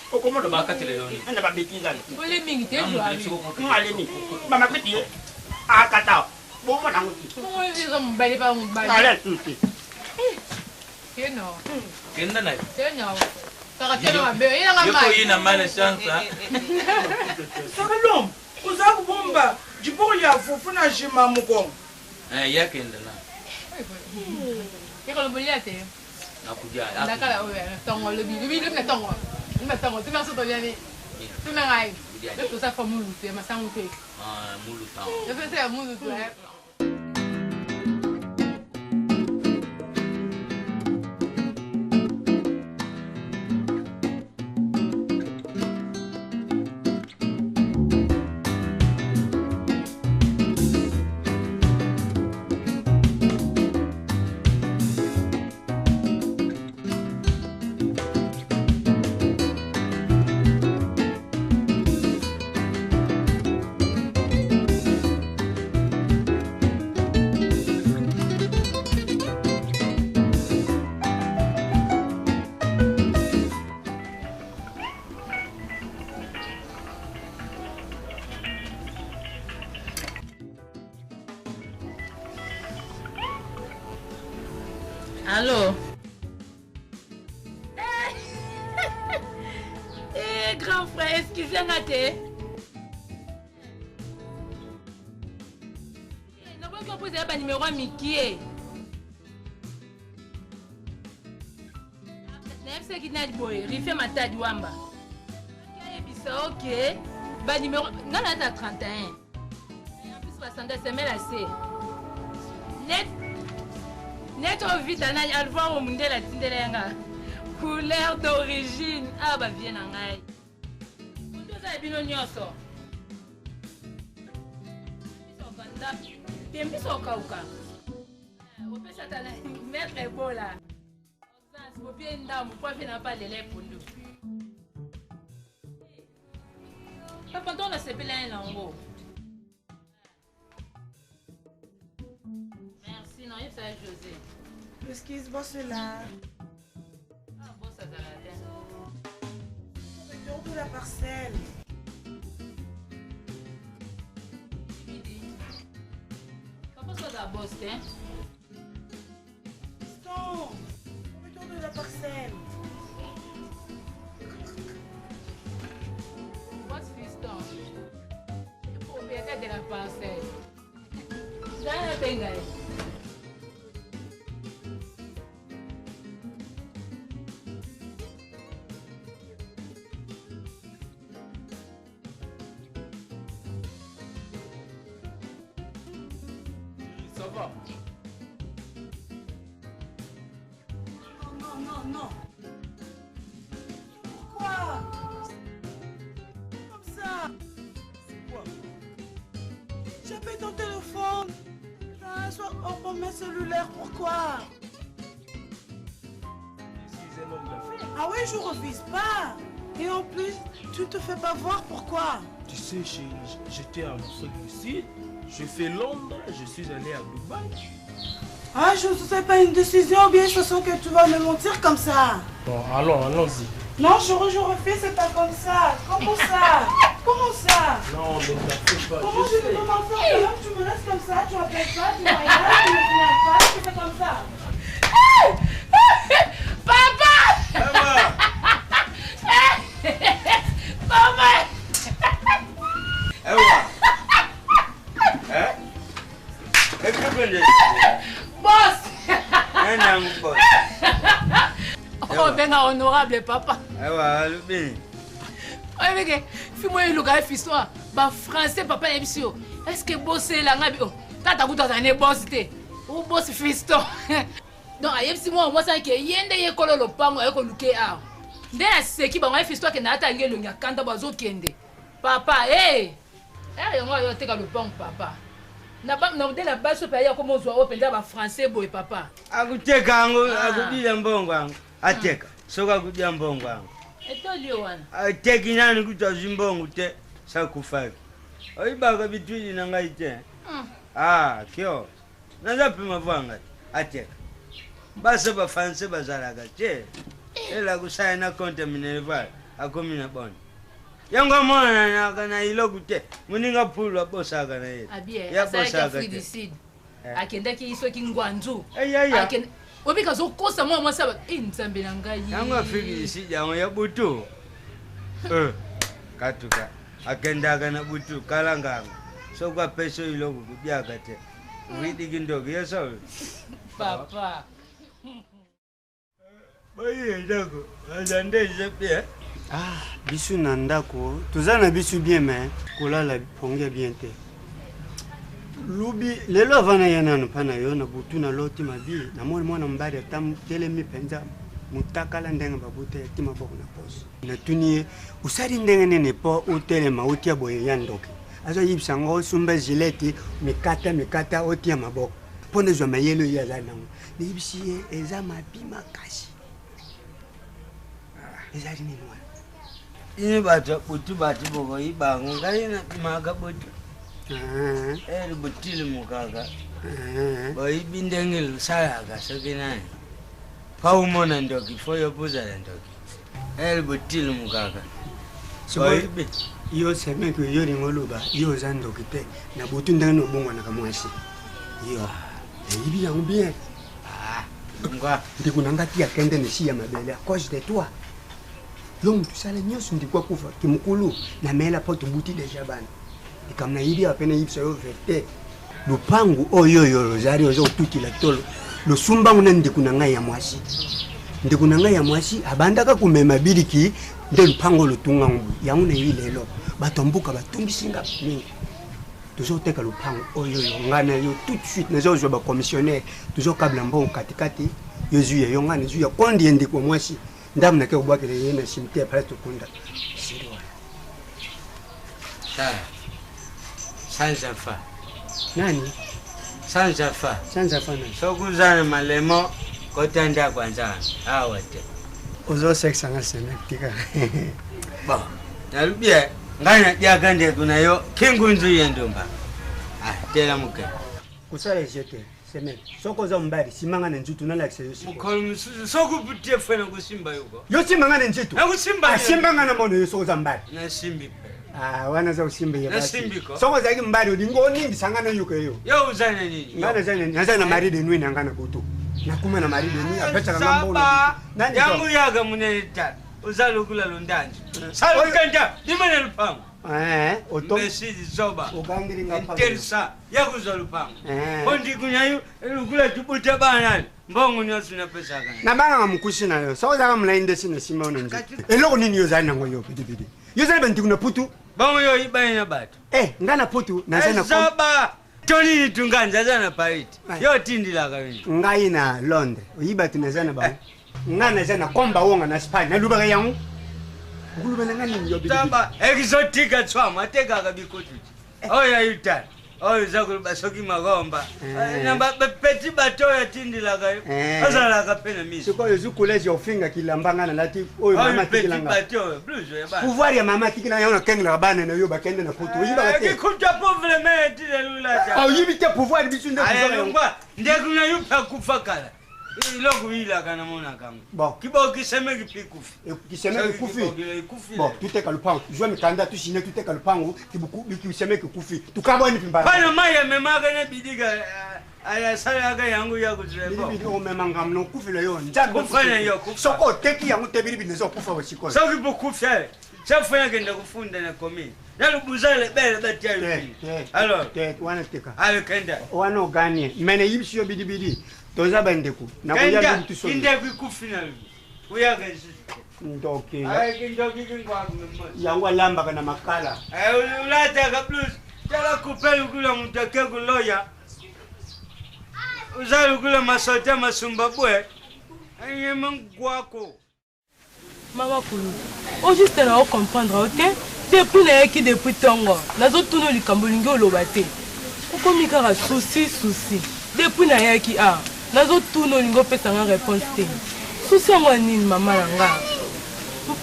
Como do baka tele yoni. Anda ba bikiza. Ole mingi te jo ami. Ngale ni. Mama kweti. Akata. Bo mo na nguti. Ngo izo mbali pa mbali. Ngale tuti. Keno. Kenda na. Keno. Takatelo mabe. Ina ngamba. Yoko ina mana chance. Sakalom. Uzaku bomba. Jiboko ya fufu na shima mukongo. Ya kenda na. Kiko lo bolia te. Nakuja. Ndakala oya. Tongo lo bi lo na tongo. Nima tongo tu na so to yani. Tu na ngai. Le tout ça fa mulu te masangu te. Mulu ta. Je fais ça mulu te. Allô? Grand frère, excusez-moi. Non, pas poser un numéro à Mickey. C'est qui n'a pas boy, rifé ma tête wamba. Ok. Bah numéro, non là t'as 31. En plus 60 c'est assez. Net au vide à voir au monde la tindelenga. Couleur d'origine. Ah bah viens en aïe. Vous avez bien nyonso. Bien plus au kauka. On peut s'attendre mettre beau là. Vous bien dame, pourquoi vous n'avez pas les lèvres pour nous? Papa, on a ce plein en haut. Merci, non, il s'agit José. Excuse-moi cela. Ah bon, ça va bien. Retour de la parcelle. Papa, soit la bosse, hein? Stop. Retour de la parcelle. What's fiston? Le propriétaire de la parcelle. Dans la bengaï. Ça va? Non. Pourquoi? Comme ça. C'est quoi? J'appelle ton téléphone. Soit on met cellulaire, pourquoi? Je suis un homme d'affaires. Ah oui, je refuse pas. Et en plus, tu te fais pas voir, pourquoi? Tu sais, j'étais en Afrique du Sud, je fais Londres, je suis allé à Dubaï. Ah, je ne sais pas une décision, bien je sens que tu vas me mentir comme ça. Bon, allons-y. Non, je refuse, c'est pas comme ça. Comment ça? Comment ça? Non, mais t'as fait pas. Comment je vais comment faire? Alors, tu me laisses comme ça, tu m'appelles pas, tu me regardes, tu me signales pas, tu fais comme ça. Papa! Papa! Boss! Oh, ben honorable papa. Fais-moi une locale histoire. Bah français papa émission. Est-ce que bosser là ngabi oh tata kuta zane boss té. Ou boss fiston. Donc ayepsi moi ça que yende ye kolo lopango e ko luke a. nde naseki bango efisto akende ata ngelongi akanda bazokende papa yango ayo ateka lopango papa nde na baso mpe aya komozwa oyo mpenza bafrançais boye papa akuteka yango akudila mbongo yango ateka soki akudila mbongo yango etoli wana ateki nani kuti azwi mbongo te sakufaki oyibaka bitwili na ngai te kyo naza pima vwanga ateka basa bafrançais bazalaka te ela kusaya na konte minerval akomi na bona yango mwana naka na iloku te muninga pulu abosaka na ye asalaki afrique du sud akendaki soki ngwanzu obika zokosa mwa mwasi nzambe na ngai yango afrique du sud yango ya butu katuka akendaka na butu kalanganga soko apesa iloku kubyaka te widiki ndoki yeso papa ndako azandeze pia biso na ndako toza na biso bien me kolala ponge bien te lubi lelo avana ya nano mpa na yo na butu na loti mabi namoni mwana mobali atamtelemi mpenza mutakala ndenge babuta yati maboko na poso natuni ye usali ndenge nini mpo otelema otia boye ya ndoki azoyibisa ngo osumba gileti mikata otia maboko mpo nezwa mayelo ye aza nango nayibisi ye eza mabi makasi ezali nini wana ini bato butu bato boko ibango ngai na maga butu eri butili mukaka boibi ndenge salaka soki nani paumona ndoki foyo buzala ndoki eri butili mukaka boibi yo semeke yo lingo loba yo oza ndoki te na butu ndenge nobongwanaka mwasi yo eyibi yango bien ndeko nanga ti akende nesi ya mabele à cause de toi yo mutu sala nyonso ndikwa kufa kimukulu na mela po tobuti deja bana ikam na yidi apena yipsa yo verte lupangu oyo yo rosari ozo tutila tolo losumbangu na ndeko nanga ya mwasi ndeko nanga ya mwasi abandaka kumema biliki nde lupango lutunga ngu yangu na yi lelo batombuka batumbisinga mingi tozoteka lupango oyo yo ngana yo tout de suite nazozwa ba commissionnaire tozokabla mbongo katikati yo zuya yo ngana zuya kondi ndeko mwasi ndam na ke obwakele ye na cimetière pale tokunda siro sans enfant nani sans enfant nani sokuzana malemo kotanda kwanza awate ozo sexa nga semetika bon nalubia ngana jakande kunayo kingunzu yendomba tela muke kusala jete semen soko za mbali simanga na njutu na lakse yo soko butie fena kusimba yuko yo simanga na njutu na kusimba simanga na mono yo soko za mbali na simbi wana za usimbe ya basi soko za mbali odingo nindi sangana yuko yo uzana nini ngana zana nazana mari de nuit ngana butu nakuma na mari de nuit apecha kanga mbolo nani yangu yaga muneta uzalukula lundanje salukanja dimene lupango oto mesidi zoba ogangiri ngapa tersa yakuza lupango ondi kunyayo lukula tubuta bana mbongo nyosi na pesa kana na bana ngamukushi na yo so za mlainde sina simono nje eloko nini yo zana ngoyo bidibidi yo zana bantu kuna putu bongo yo ibanya batu ngana putu na zana zoba toni tunganja zana pariti yo tindila kawini ngai na Londres uyibatu na zana ba ngana zana komba wonga na Spain na lubaka yangu kulubana ngani yo taba exotica tswama teka kabikutu oya yuta oyo zakuluba soki magomba namba petit bateau ya tindila kayo azala kapena misi siko yo zukuleje ofinga kilamba ngana lati oyo mama tikilanga petit bateau blues ya ba pouvoir ya mama tikilanga yo na kengla bana na yo bakende na putu uyibaka te kikuta pauvre mère lula ta uyibite pouvoir bisu nde kuzonga ndekuna yupa kufakala iloko ila kana mona kangu bon kibo kiseme kipikufi kiseme kikufi bon tuteka lupango jua mikanda tushine tuteka lupango kibuku kiseme kikufi tukabwa ni pimbara bana maya memaka na bidiga aya sala ga yangu ya kuzembo bidiga memanga mno kufile yo njago kufanya yo soko teki yangu tebiri binezo kufa washiko soko bukufya chafanya kenda kufunda na komi nalubuzale bele batia yupi alors wana teka ale kenda wana oganie mene yibisi yo bidibidi toza bandeko na kuya mtu so inde kufina kuya gesi ndoke ay ndoki kingwa yangu lamba kana makala ulata ka plus tala kupelu kula mtake kuloya uzalu kula masota masumba bwe ayema ngwako Maman Koulou, au juste là, on comprendra, ok? Depuis la qui depuis tongo, na zo tuno li kambolingo lobate. Pourquoi mi kara souci. Depuis la qui a, na zo tuno lingo pesa nga réponse te. Souci moi ni maman langa.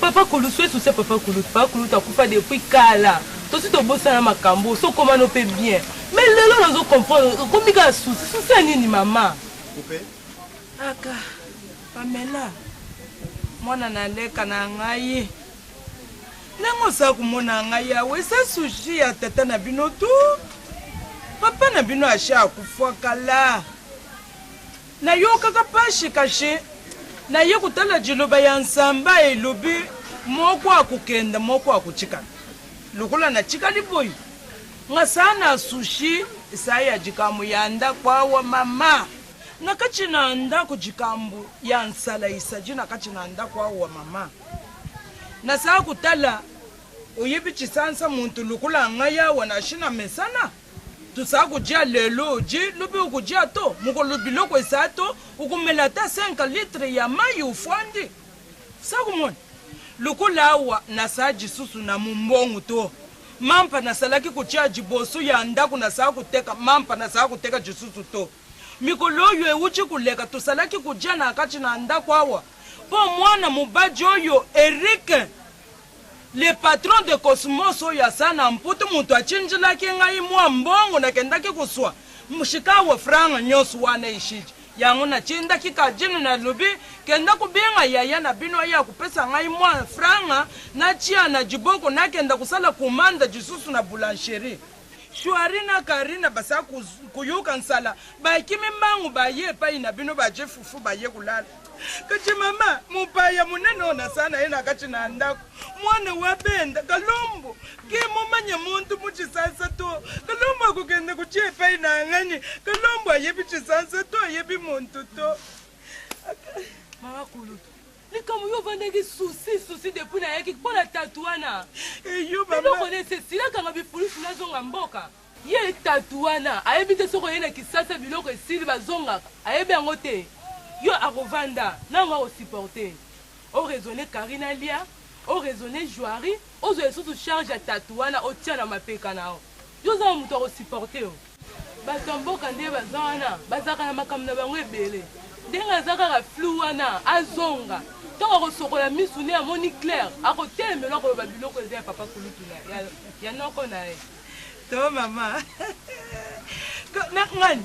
Papa Koulou souci papa Koulou ta kufa depuis kala. Toi si to bossa na makambo, so comment on peut bien. Mais lelo na zo comprendre, comment mi kara souci ni maman. Coupé. Aka, Pamela. Mwana naleka na ngai. Nango sa kumona ngai yawe sa sushi ya tata na bino tu. Papa na bino asha kufwakala. Na yo kaka pashi kashe. Na ye kutala jiloba ya nsamba elobi moko akukenda moko akuchika. Lukula na chika liboyi. Nga sana sushi saya jikamu yanda kwa wa mama. Nakachina anda kujikambu ya nsala isaji nakachina anda kwa wa mama. Na saa kutala uyibi chisansa muntu lukula ngaya wanashina mesana. Tusa kujia lelo uji lubi ukujia to. Muko lubi loko isato ukumelata 5 litre ya mayi ufwandi. Sakumoni lukula awa na saa jisusu na mumbongu to. Mampa na salaki kuchia jibosu ya andaku na saa kuteka. Mampa na saa kuteka jisusu to. Mikolo yo ewuchi kuleka tusalaki kujia na akachi na andaku awa. Po mwana mubaji oyo Eric le patron de Cosmos oyo sana mputu muntu achinjilaki ngai mwa mbongo na kendaki kuswa mshikawa franga nyosu wana ishiji yangu na chindaki kajini na lubi kenda kubinga yaya na bino ya kupesa ngai mwa franga na chia na jiboko na kenda kusala kumanda jisusu na boulangerie Shuarina Karina basa kuyuka nsala ba kimi mbangu ba ye pa ina bino ba jefufu ba ye kulala kachi mama mupaya munene na sana ina kachi na andako mwana wabenda kalombo ke mumanya muntu muchisasa to kalombo akugenda kuchepa ina ngani kalombo ayebi chisasa to ayebi muntu to Mama Koulou ni comme yo vandaki souci depuis na yaki pona tatuana yo mama no connaissez sila kanga bifulufu na zonga mboka ye tatuana ayebi te soko yena kisasa biloko esili bazonga ayebi yango te yo akovanda nanga o supporter o raisonner Karina Lia o raisonner Joari o zo esusu charge ya tatuana o tia na mapeka nao yo za muto o supporter bato mboka nde bazana bazaka na makamna bango ebele denga zaka ka fluana azonga toko kosokola misu ne amoni clair akotelemela ko babiloko eza papa kulutuna ya noko na ye to mama na ngani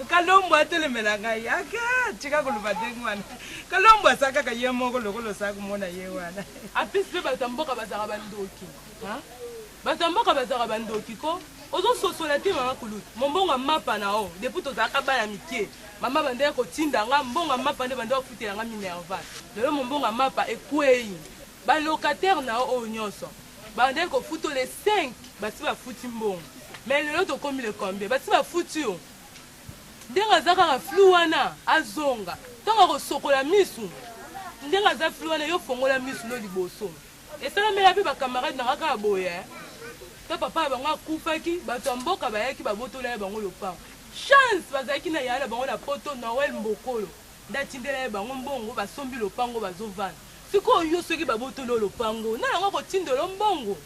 kalombo atelemela ngai aka chika kuluba dengwana kalombo asaka ka ye moko lokolo saku mona ye wana apis pe batamboka bazaka bandoki ha batamboka bazaka bandoki ko ozo sosola te mama kulutu mombonga mapa na o depuis tozaka bana mikie mama bande ko tinda nga mbonga mapa nde bande ofutela nga minerva lelo mombonga mapa ekwei ba locataire na o nyonso bande ko futo les 5 basi ba futi mbongo mais lelo to komi le combien basi ba futi o ndenga zaka ka fluana azonga tonga ko sokola misu ndenga za fluana yo fongola misu no liboso esala mela pe ba camarade na ka boya ta papa bango akufaki bato mboka bayaki babotola ya bango lopango chance bazalaki na yala bango na poto Noël Mbokolo ndatindela ya bango mbongo basombi lopango bazovanda sikoyo yo soki babotola lopango na yango kotindola mbongo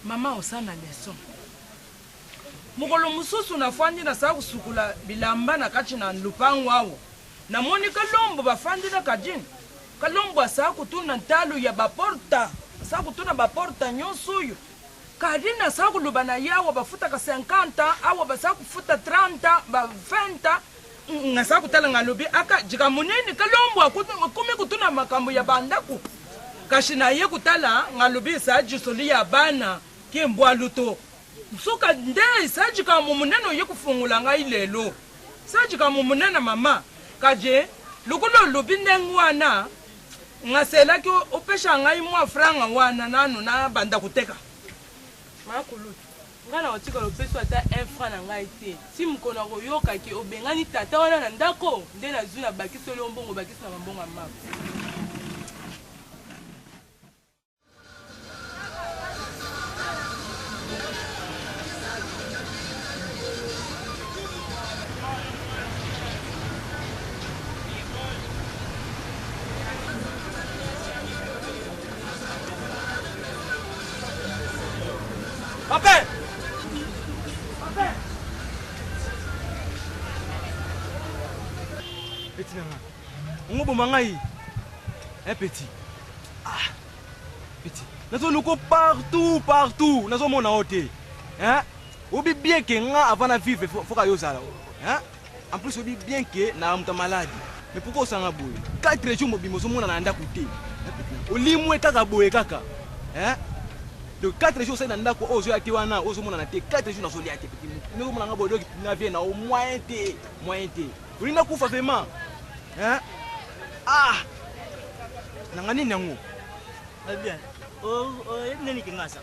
mama osana leson mukolo mususu nafandi na saa kusukula bilamba na kati na lupango awo namoni kalombo bafandi na kajini kalombo asa kutuna ntalo ya baporta asa kutuna baporta nyonso oyo Karina asa kuluba na yawo bafuta ka 50 awo basa kufuta 30 ba 20 ngasa kutala ngalobi aka jika munene kalombo akumi kutuna makambo ya bandaku kashina ye kutala ngalobi sa jisoli ya bana kembwa luto suka nde sajika mumunene ye kufungula ngai lelo sajika mumunene mama kaje lukulo lubinde ngwana ngasela ki opesha ngai mwa franga wana nanu na banda kuteka makulu nga na otikala opesi ata 1 franc na ngai te si mokolo na koyokaki obengani tata wana na ndako nde nazwi na bakisi oli ombongo bakisi na bambongo ya mama. Papa! Petit nanga. On va mangai. Un petit. Ah. Petit. Nazo loko partout. Nazo mona hote. Hein? Obi bien que nga avant na vivre faut ka yo sala. Hein? En plus obi bien que na mta malade. Mais pourquoi ça nga boy? 4 jours mobi mozo mona na nda kuté. Olimwe kaka boy kaka. Hein? De 4 jours, c'est dans le cas où je suis wana, où je suis 4 jours dans le petit. Nous sommes dans le cas où au moyen T. Vous n'avez pas vraiment. Hein? Ah! Nangani nango. Eh bien. Oh, nani kingasa.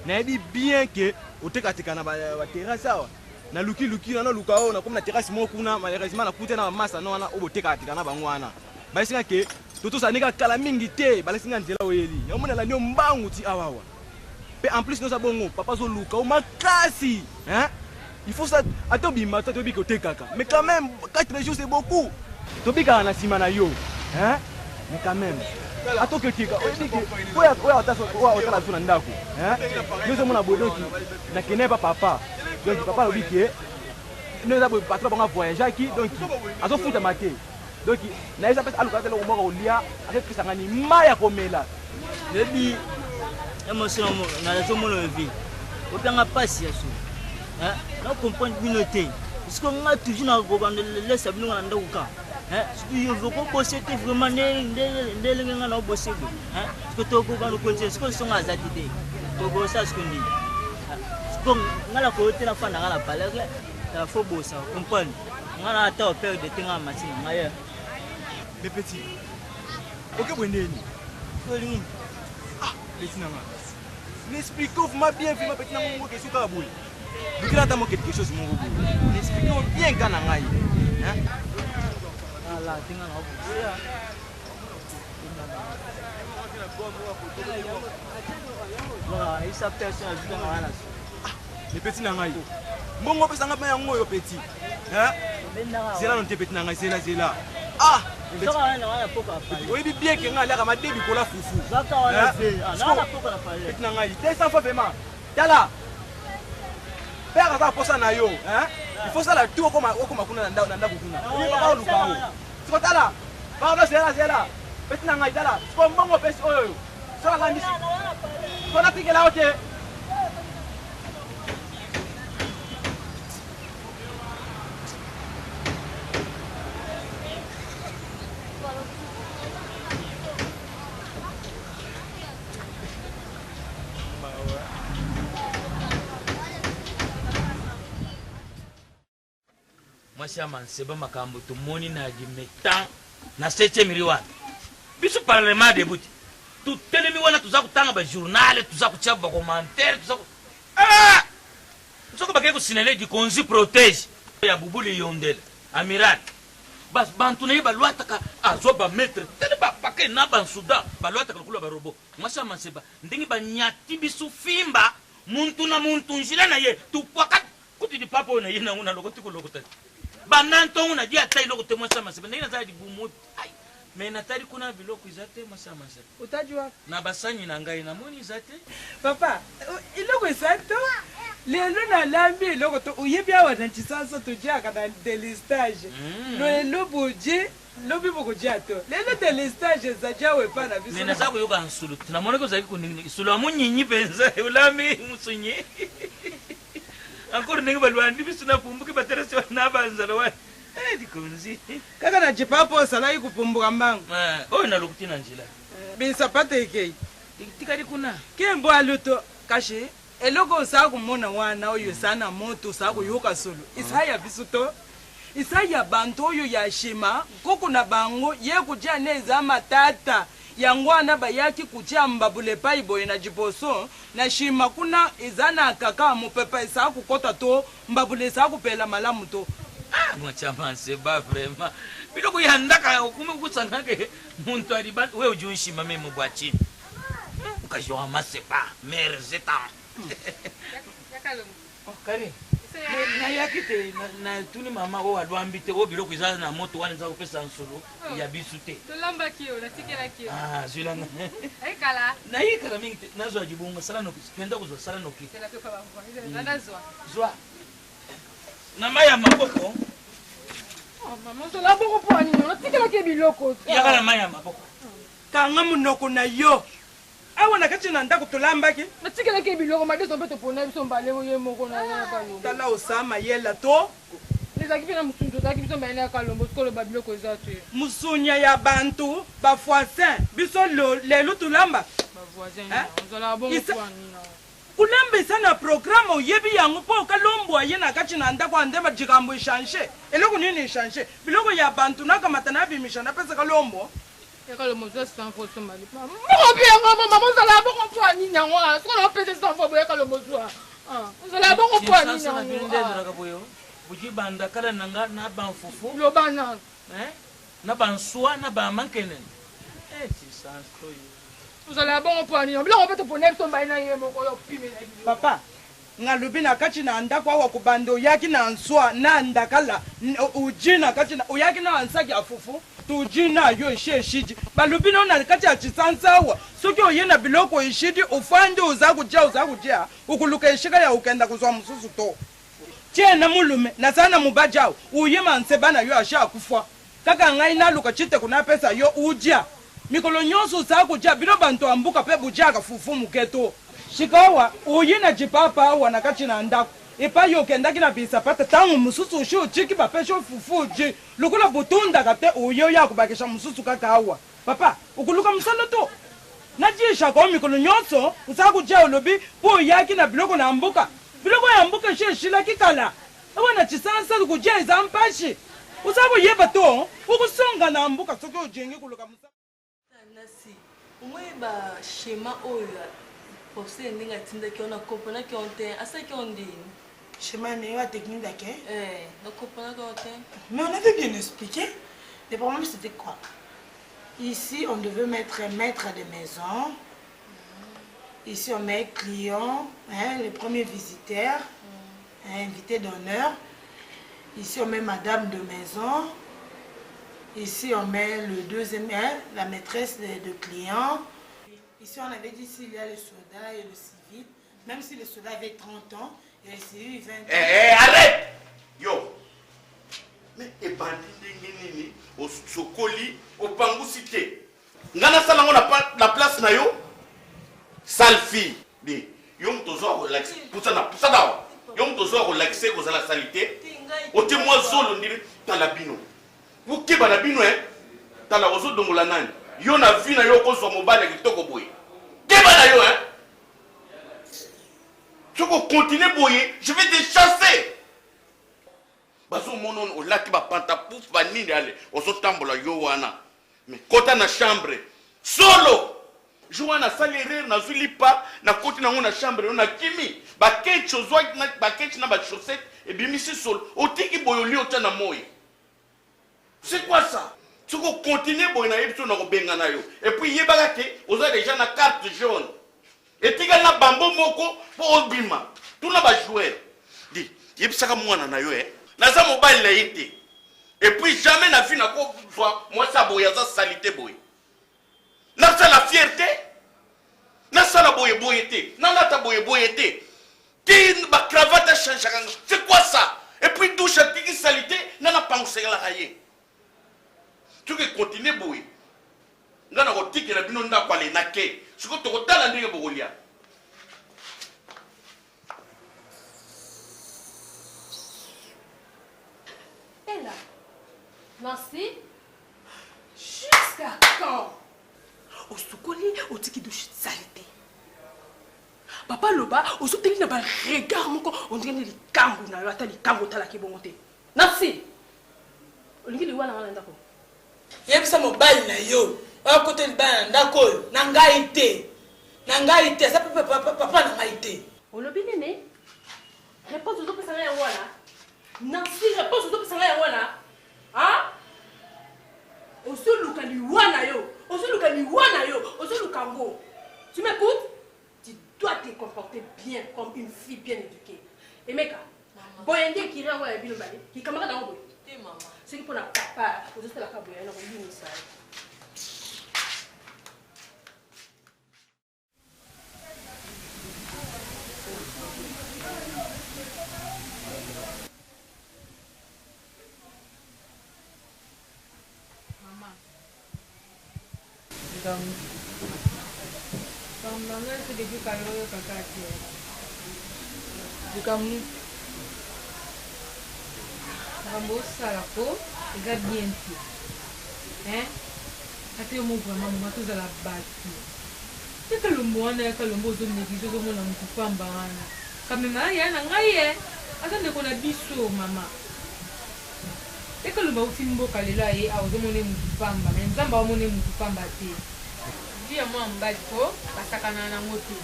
Na dit bien que au teka na ba terrasse sawa. Na luki na lukao na comme na terrasse mo kuna malheureusement na kuta na masa no na obo teka na bango wana. Ba singa ke toto sa nika kala mingi te, ba singa nzela oyeli. Yomona la nyo mbangu ti awawa. En plus, nous avons papa Zoluka, on m'a cassé. Hein? Il faut ça. Attends, bima, toi, tu dis que t'es caca. Mais quand même, 4 jours, c'est beaucoup. Tu dis qu'on a simana yo. Hein? Mais quand même. Attends que tu es. Oui, attends, nous sommes en Bodo qui n'a qu'un pas papa. Donc, papa a dit que nous avons pas trop voyager qui. Donc, à son foot à mater. Donc, nous avons fait à l'occasion au moment où il y a avec que ça n'a ni maille comme là. Je dis. Émotion na la zomo le vie otanga passe yaso hein na comprendre communauté parce que on a toujours na gobanda le sabino na ndauka hein si tu veux ko bosser vraiment ndele nga na bosser hein parce que to ko ba no konje parce que son azati de to go ça ce qu'on dit donc ngala ko tena fana ngala pale la faut bosser comprendre ngala ata o père de tenga machine ngaya les petits OK bwendeni folingi. Petit nanga. Expliquez-moi bien, fais-moi petit nanga mon question ka boule. Vous qui attendez quelque chose mon boule. Expliquez-moi bien kana ngai. Hein? Ala tinga na boule. Voilà, il s'appelle ça juste na la. Les petits nanga yo. Mbongo pesa ngapa yango yo petit. Hein? C'est là non te petit nanga, c'est là. Ah! Oui, bien que nga la ma debi kola fufu. Zaka wana fe. Na la poko na pale. Petit nga yi. Tesa fa vraiment. Tala. Père za posa na yo, hein? Il faut ça la tout comme kuna nda kuna. Ni ba lu ka ho. Siko tala. Ba ba c'est là. Petit nga yi tala. Siko mbongo pesi oyo. Sala la ndisi. Ko na pike la ote. Mwashama nseba makambo tumoni na jimetan na 7e miliwana biso parlement de buti tu telemi wana tuza kutanga ba journal tuza kuchaba commentaire tuza nsoko bakeko sinele di konzi protège ya bubuli yondele amiral bas bantu na ba lwata ka azoba maître tele ba pake na ban suda ba lwata ka kula ba robo mwashama nseba ndingi ba nyati bisu fimba muntu na muntu njila na ye tu kwaka kuti di papo na yena una lokoti ko lokota bananto una dia tai loko te mwasa masebe ndina za di bumu ai me na tari kuna biloko izate mwasa masebe utajua na basanyi na ngai na moni izate papa iloko isato lelo na lambi iloko to uyebya wa nchisanso tujaka na delistage no loboje lobi boko jato lelo delistage za jawe pana biso nina za kuyoka nsulu tunamona ko zaki kuningi sulu amunyinyi penza ulami musunyi encore ningi balwandi bisuna pumbuki bateresi na banzalo wa dikonzi kaka na jipapo sala ikupumbuka mbangu oh na lokutina njila bisa pateke tikari kuna kembo aluto kashi eloko sa kumona wana oyo sana moto sa kuyoka solo isaya bisuto isaya bantu oyo ya shima koko na bango ye kuja neza matata yango wana bayaki kutia mbabule pai boye na jiboso na shima kuna ezana kaka mopepa esa kukota to mbabule esa kupela malamu to. Mwachama c'est pas vraiment. Biloko yandaka okume kusangake muntu aliba we ujunshi mame mubwachi. Ukajwa masepa merzeta. Oh kari. Na yakite na tuni mama ko alwambite ko biloko izaza na moto wana za kupesa nsolo ya bisute. Tolamba kio na tikela kio. Ah, zula na. Ai kala. Na ikala mingi nazo ajibunga sala no kwenda kuzwa sala no ki. Sala kwa baba. Nanda zwa. Zwa. Na maya maboko. Oh mama tola boko po ani no tikela ke biloko. Ya kana maya maboko. Kanga munoko na yo. Awa na kati na ndako tolamba ki. Na tikela ke biloko ma deso mpeto pona biso mbale mo yemoko na ya kalombo. Tala osama yela to. Ezaki pena musunzu ezaki biso mbale ya kalombo skolo ba biloko eza tu. Musunya ya bantu ba voisin biso lelo tulamba. Ba voisin. Nzola bongo po ani na. Kulembe sana programme oyebi yango po kalombo aye na kati na ndako ande ba jikambo changer. Eloko nini changer? Biloko ya bantu na kamata na bimisha na pesa kalombo. Kalombo za sanfo somali. Mo bien mama nzola bongo po ani na ngwa. Skolo pesa sanfo boye kalombo zwa. Nzola bongo po ani na ngwa. Bujibanda kala nanga na banfufu. Lo bana. Na banswa na ba mankenen. C'est ça story. Vous allez bon pour ani. Bila on peut te poner ton baina yemoko yo pime na biso. Papa, ngalubi na kati na ndako wa kubando yaki na nswa na ndakala ujina kati na uyaki na ansaki afufu tujina yo sheshiji balubi na kati ya chisansawa soki oyena biloko ishidi ufande uzakujia ukuluka ishika ya ukenda kuzwa mususu to chena mulume na sana mubajao uyema nsebana yo asha kufwa kaka ngai naluka chite kuna pesa yo ujia mikolo nyonso zakujia bino bantu ambuka pe bujaka fufu muketo shikawa uyina jipapa wana kati na ndako epa yo kendaki na bisapata tangu mususu shu chiki bapesho fufu ji lukula butunda kate uyo ya kubakisha mususu kaka awa papa ukuluka musalo to najisha kwa mikolo nyonso usakujia olobi po yaki na biloko na ambuka biloko ya ambuka sheshila kikala wana chisansa kujia izampashi usabo yeba to ukusonga na ambuka soki ujingi kuluka musalo nasi umwe ba schéma oya pour se ndinga tinda ki ona kopana ki onte asa ki ondini schéma meilleure technique d'accord na kopana ki onte mais on avait bien expliqué le problème c'était quoi ici on devait mettre un maître de maison ici on met client les premiers visiteurs invité d'honneur ici on met madame de maison. Ici, on met le deuxième, la maîtresse de clients. Ici, on avait dit s'il y a le soldat et le civil. Même si le soldat avait 30 ans, et le civil 20 ans. Arrête! Yo! Mais et bandit au sokoli, au pangusité. Ngana salango la place na yo. Sale fille. Di, yom tozo relaxé. Poussana. Yom tozo relaxé aux la salité. Au témoin zolo ndiri talabino. Vous qui va bino dans la roseau de Moulanan, yon a vu na yo ko so mobile ki toko boy. Qui va na yo Tu vas continuer boyer, je vais te chasser. Bazo monon o laki ba panta pouf ba nini ale, o so tambola yo wana. Mais kota na chambre solo. Joana salaire na zulipa na koti na ngona chambre na kimi. Ba ketcho zo na ba ketch na ba chaussette et bimisi solo. O tiki boyoli o tana moye. C'est quoi ça? Tu vas continuer et puis il y a déjà une carte jaune. Et tu as un bambou moko pour Obima. Tout le monde jouer. Dis, il y a un mobile là. Et puis jamais n'a vu moi ça boya ça salité boy. N'a ça la fierté. N'a ça la boyété. N'a la ta boyété. Qui va cravate change. C'est quoi ça? Et puis douche à tiki salité n'a pas pensé la railler. Tu veux continuer boui. Nga na kotiki na bino ndako ale na ke. Siko tokotala ndenge bokolia. Et là, merci. Jusqu'à quand? Au soukoli, au tiki douche salité. Papa Loba, au soutenu na ba regard moko, on dirait les kango na yo ata les kango tala ki bongote. Merci. Olingi li wana wana ndako. Yebisa mobile na yo à côté de ben d'accord nangaïté ça peut papa nangaïté olobi nene réponse aux autres personnes voilà Nancy réponse aux autres personnes voilà hein osuluka liwana yo osulukango tu m'écoutes tu dois te comporter bien comme une fille bien éduquée et meka boyende qui renvoie ya bino bale qui camarade dans boy te maman c'est pour la papa aux autres la kaboya na ko yini ça Bambanga se depuis Cairo kaka tie. Dukamu. Rambo salako, ega bien ti. Hein? Ate yo mo vraiment mo to za la bati. Te kalombo wana kalombo zo néglige zo mo na mukupamba wana. Kamema ya na ngai ata ndeko na biso mama. Te kalombo utimbo kalela ye a zo mo ne mukupamba, mais nzamba o mo ne mukupamba te. Dia moi mbali ko basakana na ngote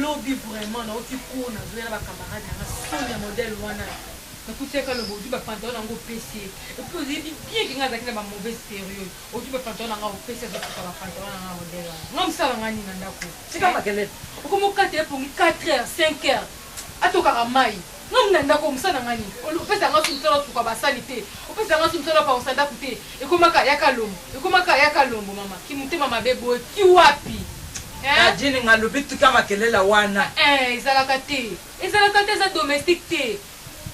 lobby vraiment na oti ko na zo na ba camarade na sonia modèle wana na kuteka le bodu ba pantalon ngo PC et puis aussi bien que ngaza kina ba mauvais sérieux otu ba pantalon ngo PC za ka ba pantalon nga modèle wana ngom sala ngani na ndako sika makele ukomo kate pongi 4h 5h atoka mai ngom na ndako msana ngani opesa nga sumsala tuka ba sanité opesa nga sumsala pa osanda kute ekomaka yaka lombo mama kimutema mabebo ki wapi ajini ngalobi tuka makelela wana ezalaka te za domestique te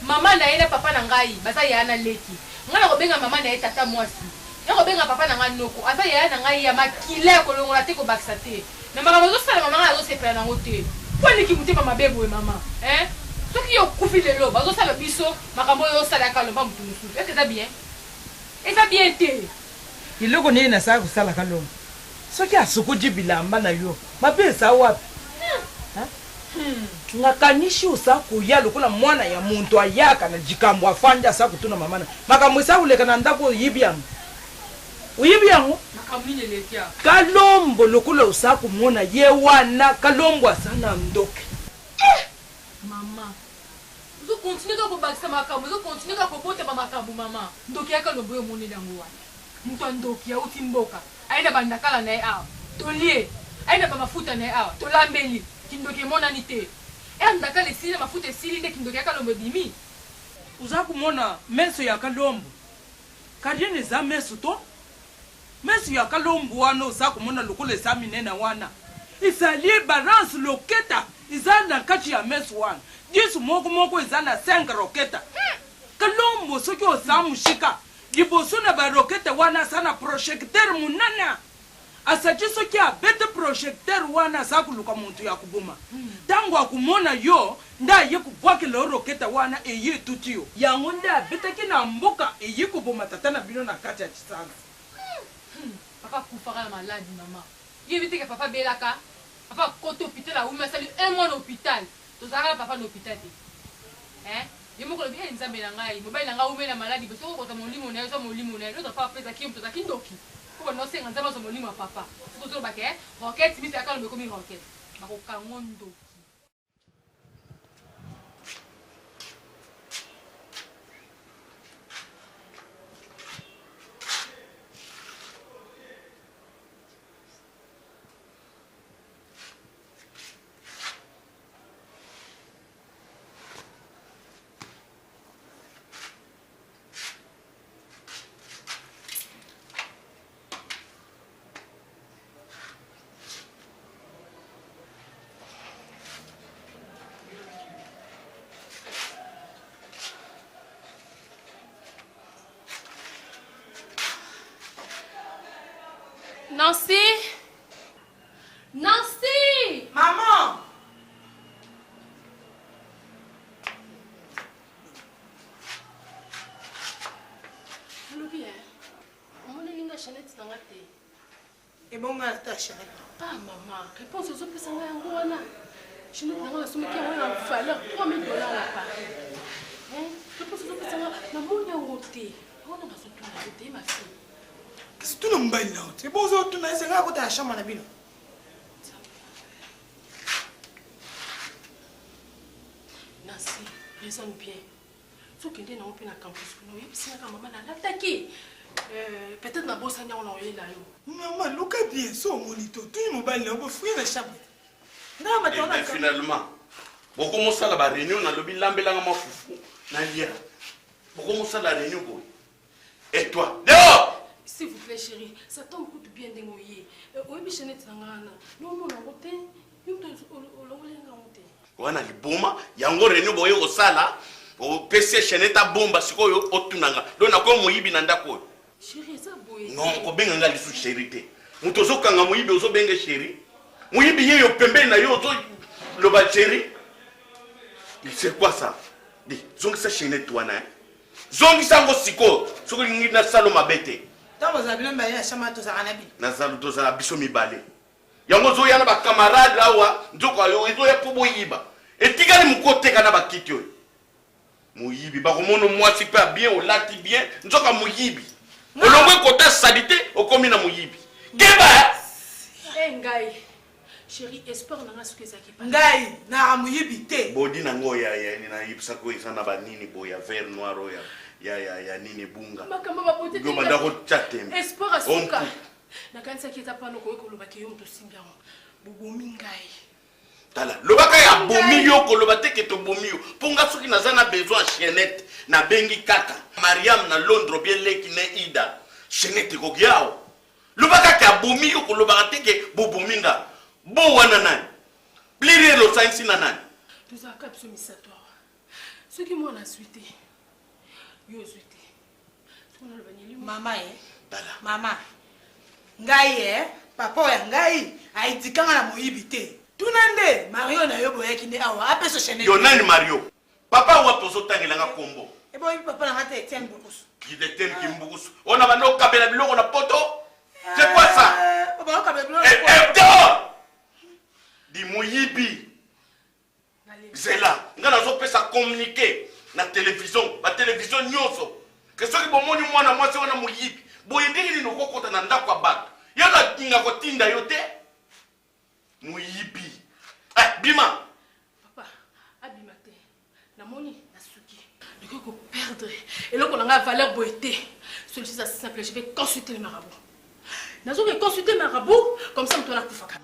mama na ye na papa na ngai baza yana leki nga na kobenga mama na ye tata mwasi ya kobenga papa na ngai noko aza yaya na ngai ya makile kolongola te kobakisa te me makambo azosala mama ngai azosepela nango te po niki mutema mabebo mama soki yokufi lelo bazosala biso makambo oyo osala yaka lomba mutu mosusu eza bien te iloko nini nasala kosala kalombo soki asokodi bilamba na yo mabe eza wapi ngakanishi osa koya lokola mwana ya muntu ayaka na jikambo afandi asa kotuna mamana makambo esa koleka na ndako oyibi yango kalombo lokola osa komona ye wana kalombo asa na ndoke mama zo continue ka kobakisa makambo zo continue ka kobotema makambo mama ndoki ya kalombo yo moneli yango wana mutu ndoki ya uti mboka aina bandakala na ye awa tolie aina bamafuta na ye awa tolambeli kindoki emonani te ndakala esili na mafuta esili nde kindoki ya kalombo ebimi oza komona meso ya kalombo kadiene eza meso to meso ya kalombo wana oza komona lokola eza minene wana ezali balance loketa eza na kati ya meso wana disu moko eza na 5 roketa kalombo soki oza mushika liboso na baroketa wana sana projecteur munana asaki soki abete projecteur wana aza koluka muntu ya kubuma ntango akumona yo nde aye kubwakela roketa wana eye etuti yo yango nde abetaki na mboka eye koboma tata na bino na kati ya kisanga papa kufaka na maladi mama yebi teke papa belaka papa kote hôpital aumi asali 1 mois na hôpital tozalaka papa na hôpital te ye moko lobi nzambe na ngai mobali na ngai aumi na maladi bosoko okota molimo na ye oza molimo na ye loto papa apesaki tozalaki ndoki po banosenga nzambe aza molimo ya papa soko tolobake roquette miso yaka lobi ekomi roquette bakokango ndoki Nancy? Nancy! Maman! Lobi, on est une Chanette dans la tête. Et bon, ma tâche. Ah, maman, réponse aux autres personnes en Rwanda. Chanette dans la somme qui a une valeur $3,000 là-bas. Réponse aux autres personnes, maman, on est en route. On a besoin de ma fille. Qu'est-ce que tu mobali na te bozo tuna esenga kota ya chambre na bino Nancy, raisonne bien. Soki ndé na open na campus no yebisina ka mama na lataki. Peut-être na bossa nya on a eu là yo. Maman, look bien so monito. Tu mobali na bo fuye na chambre. Na ma tona finalement. Boko mosala ba réunion na lobi lambelanga mafufu na lia. Boko mosala réunion boy. Et toi, dehors! S'il vous plaît, chérie, ça tombe coûte bien d'engoyer. Oui, mais je n'ai pas non, mon angoté, nous te l'angoté. Wana liboma, yango réunion boy au sala, au PC cheneta bomba sikoyo otunanga. Dona ko moyibi na ndako. Chérie, ça boy. Non, ko benga ngali su chérie. Mutozo kanga moyibi ozo benga chérie. Moyibi ye yo pembe na yo ozo loba chérie. C'est quoi ça? Dis, zongi sa chenette wana. Zongi sango siko, soko ngi na salo mabete. Tamo za bilamba ya chama to za anabi. Na salo to za biso mibale. Yango zo yana ba camarade lawa, nzoko yo ezo ya pobo yiba. Etikali mukote kana ba kityo. Muyibi ba komono mwasi pa bien o lati bien, nzoka muyibi. Olongwe kota salite okomi na muyibi. Keba! Ngai. Chérie, espoir na nga suke zaki pa. Ngai, na muyibi te. Bodi na ngo ya ni na yipsa ko isana ba nini boya vert noir ya nini bunga. Makamba ba pote. Go banda ko chatem. Espoir asuka. Na kanisa ki eta pano ko ko lobaki yo mto simbiao. Bobomi ngai. Tala, lobaka ya bomi yo ko lobate ke to bomi yo. Ponga soki na zana besoin chenette na bengi kaka. Mariam na Londres bien leki ne ida. Chenette ko giao. Lobaka ka bomi yo ko lobate ke bobominga. Bo wana nani? Plire lo science na nani? Tout ça cap somisatoire. Ce qui moi na suite. Yo suite. Sona le banyeli mama Mama. Ngai papa ya ngai aitikanga na moyibi te. Tunande Mario na yo boyaki ne awa apeso chenette. Yo nani Mario? Papa wa tozo tangela kombo. Ebo yi papa na ngate Etienne Bukusu. Qui Etienne Kimbukusu. On a bando kabela biloko na poto. C'est quoi ça? Papa kabela biloko. Eh, di moyibi zela ngana zo pesa communiquer na télévision ba télévision nyoso que soki bomoni mwana mwasi wana moyibi boye ndenge ni kokota na ndako ya bato yo na tinga kotinda yo te moyibi bima papa abima te namoni nasuki de ko perdre et là qu'on a valeur boité celui-ci c'est simple je vais consulter le marabout nazo que consulter marabout comme ça on a kufaka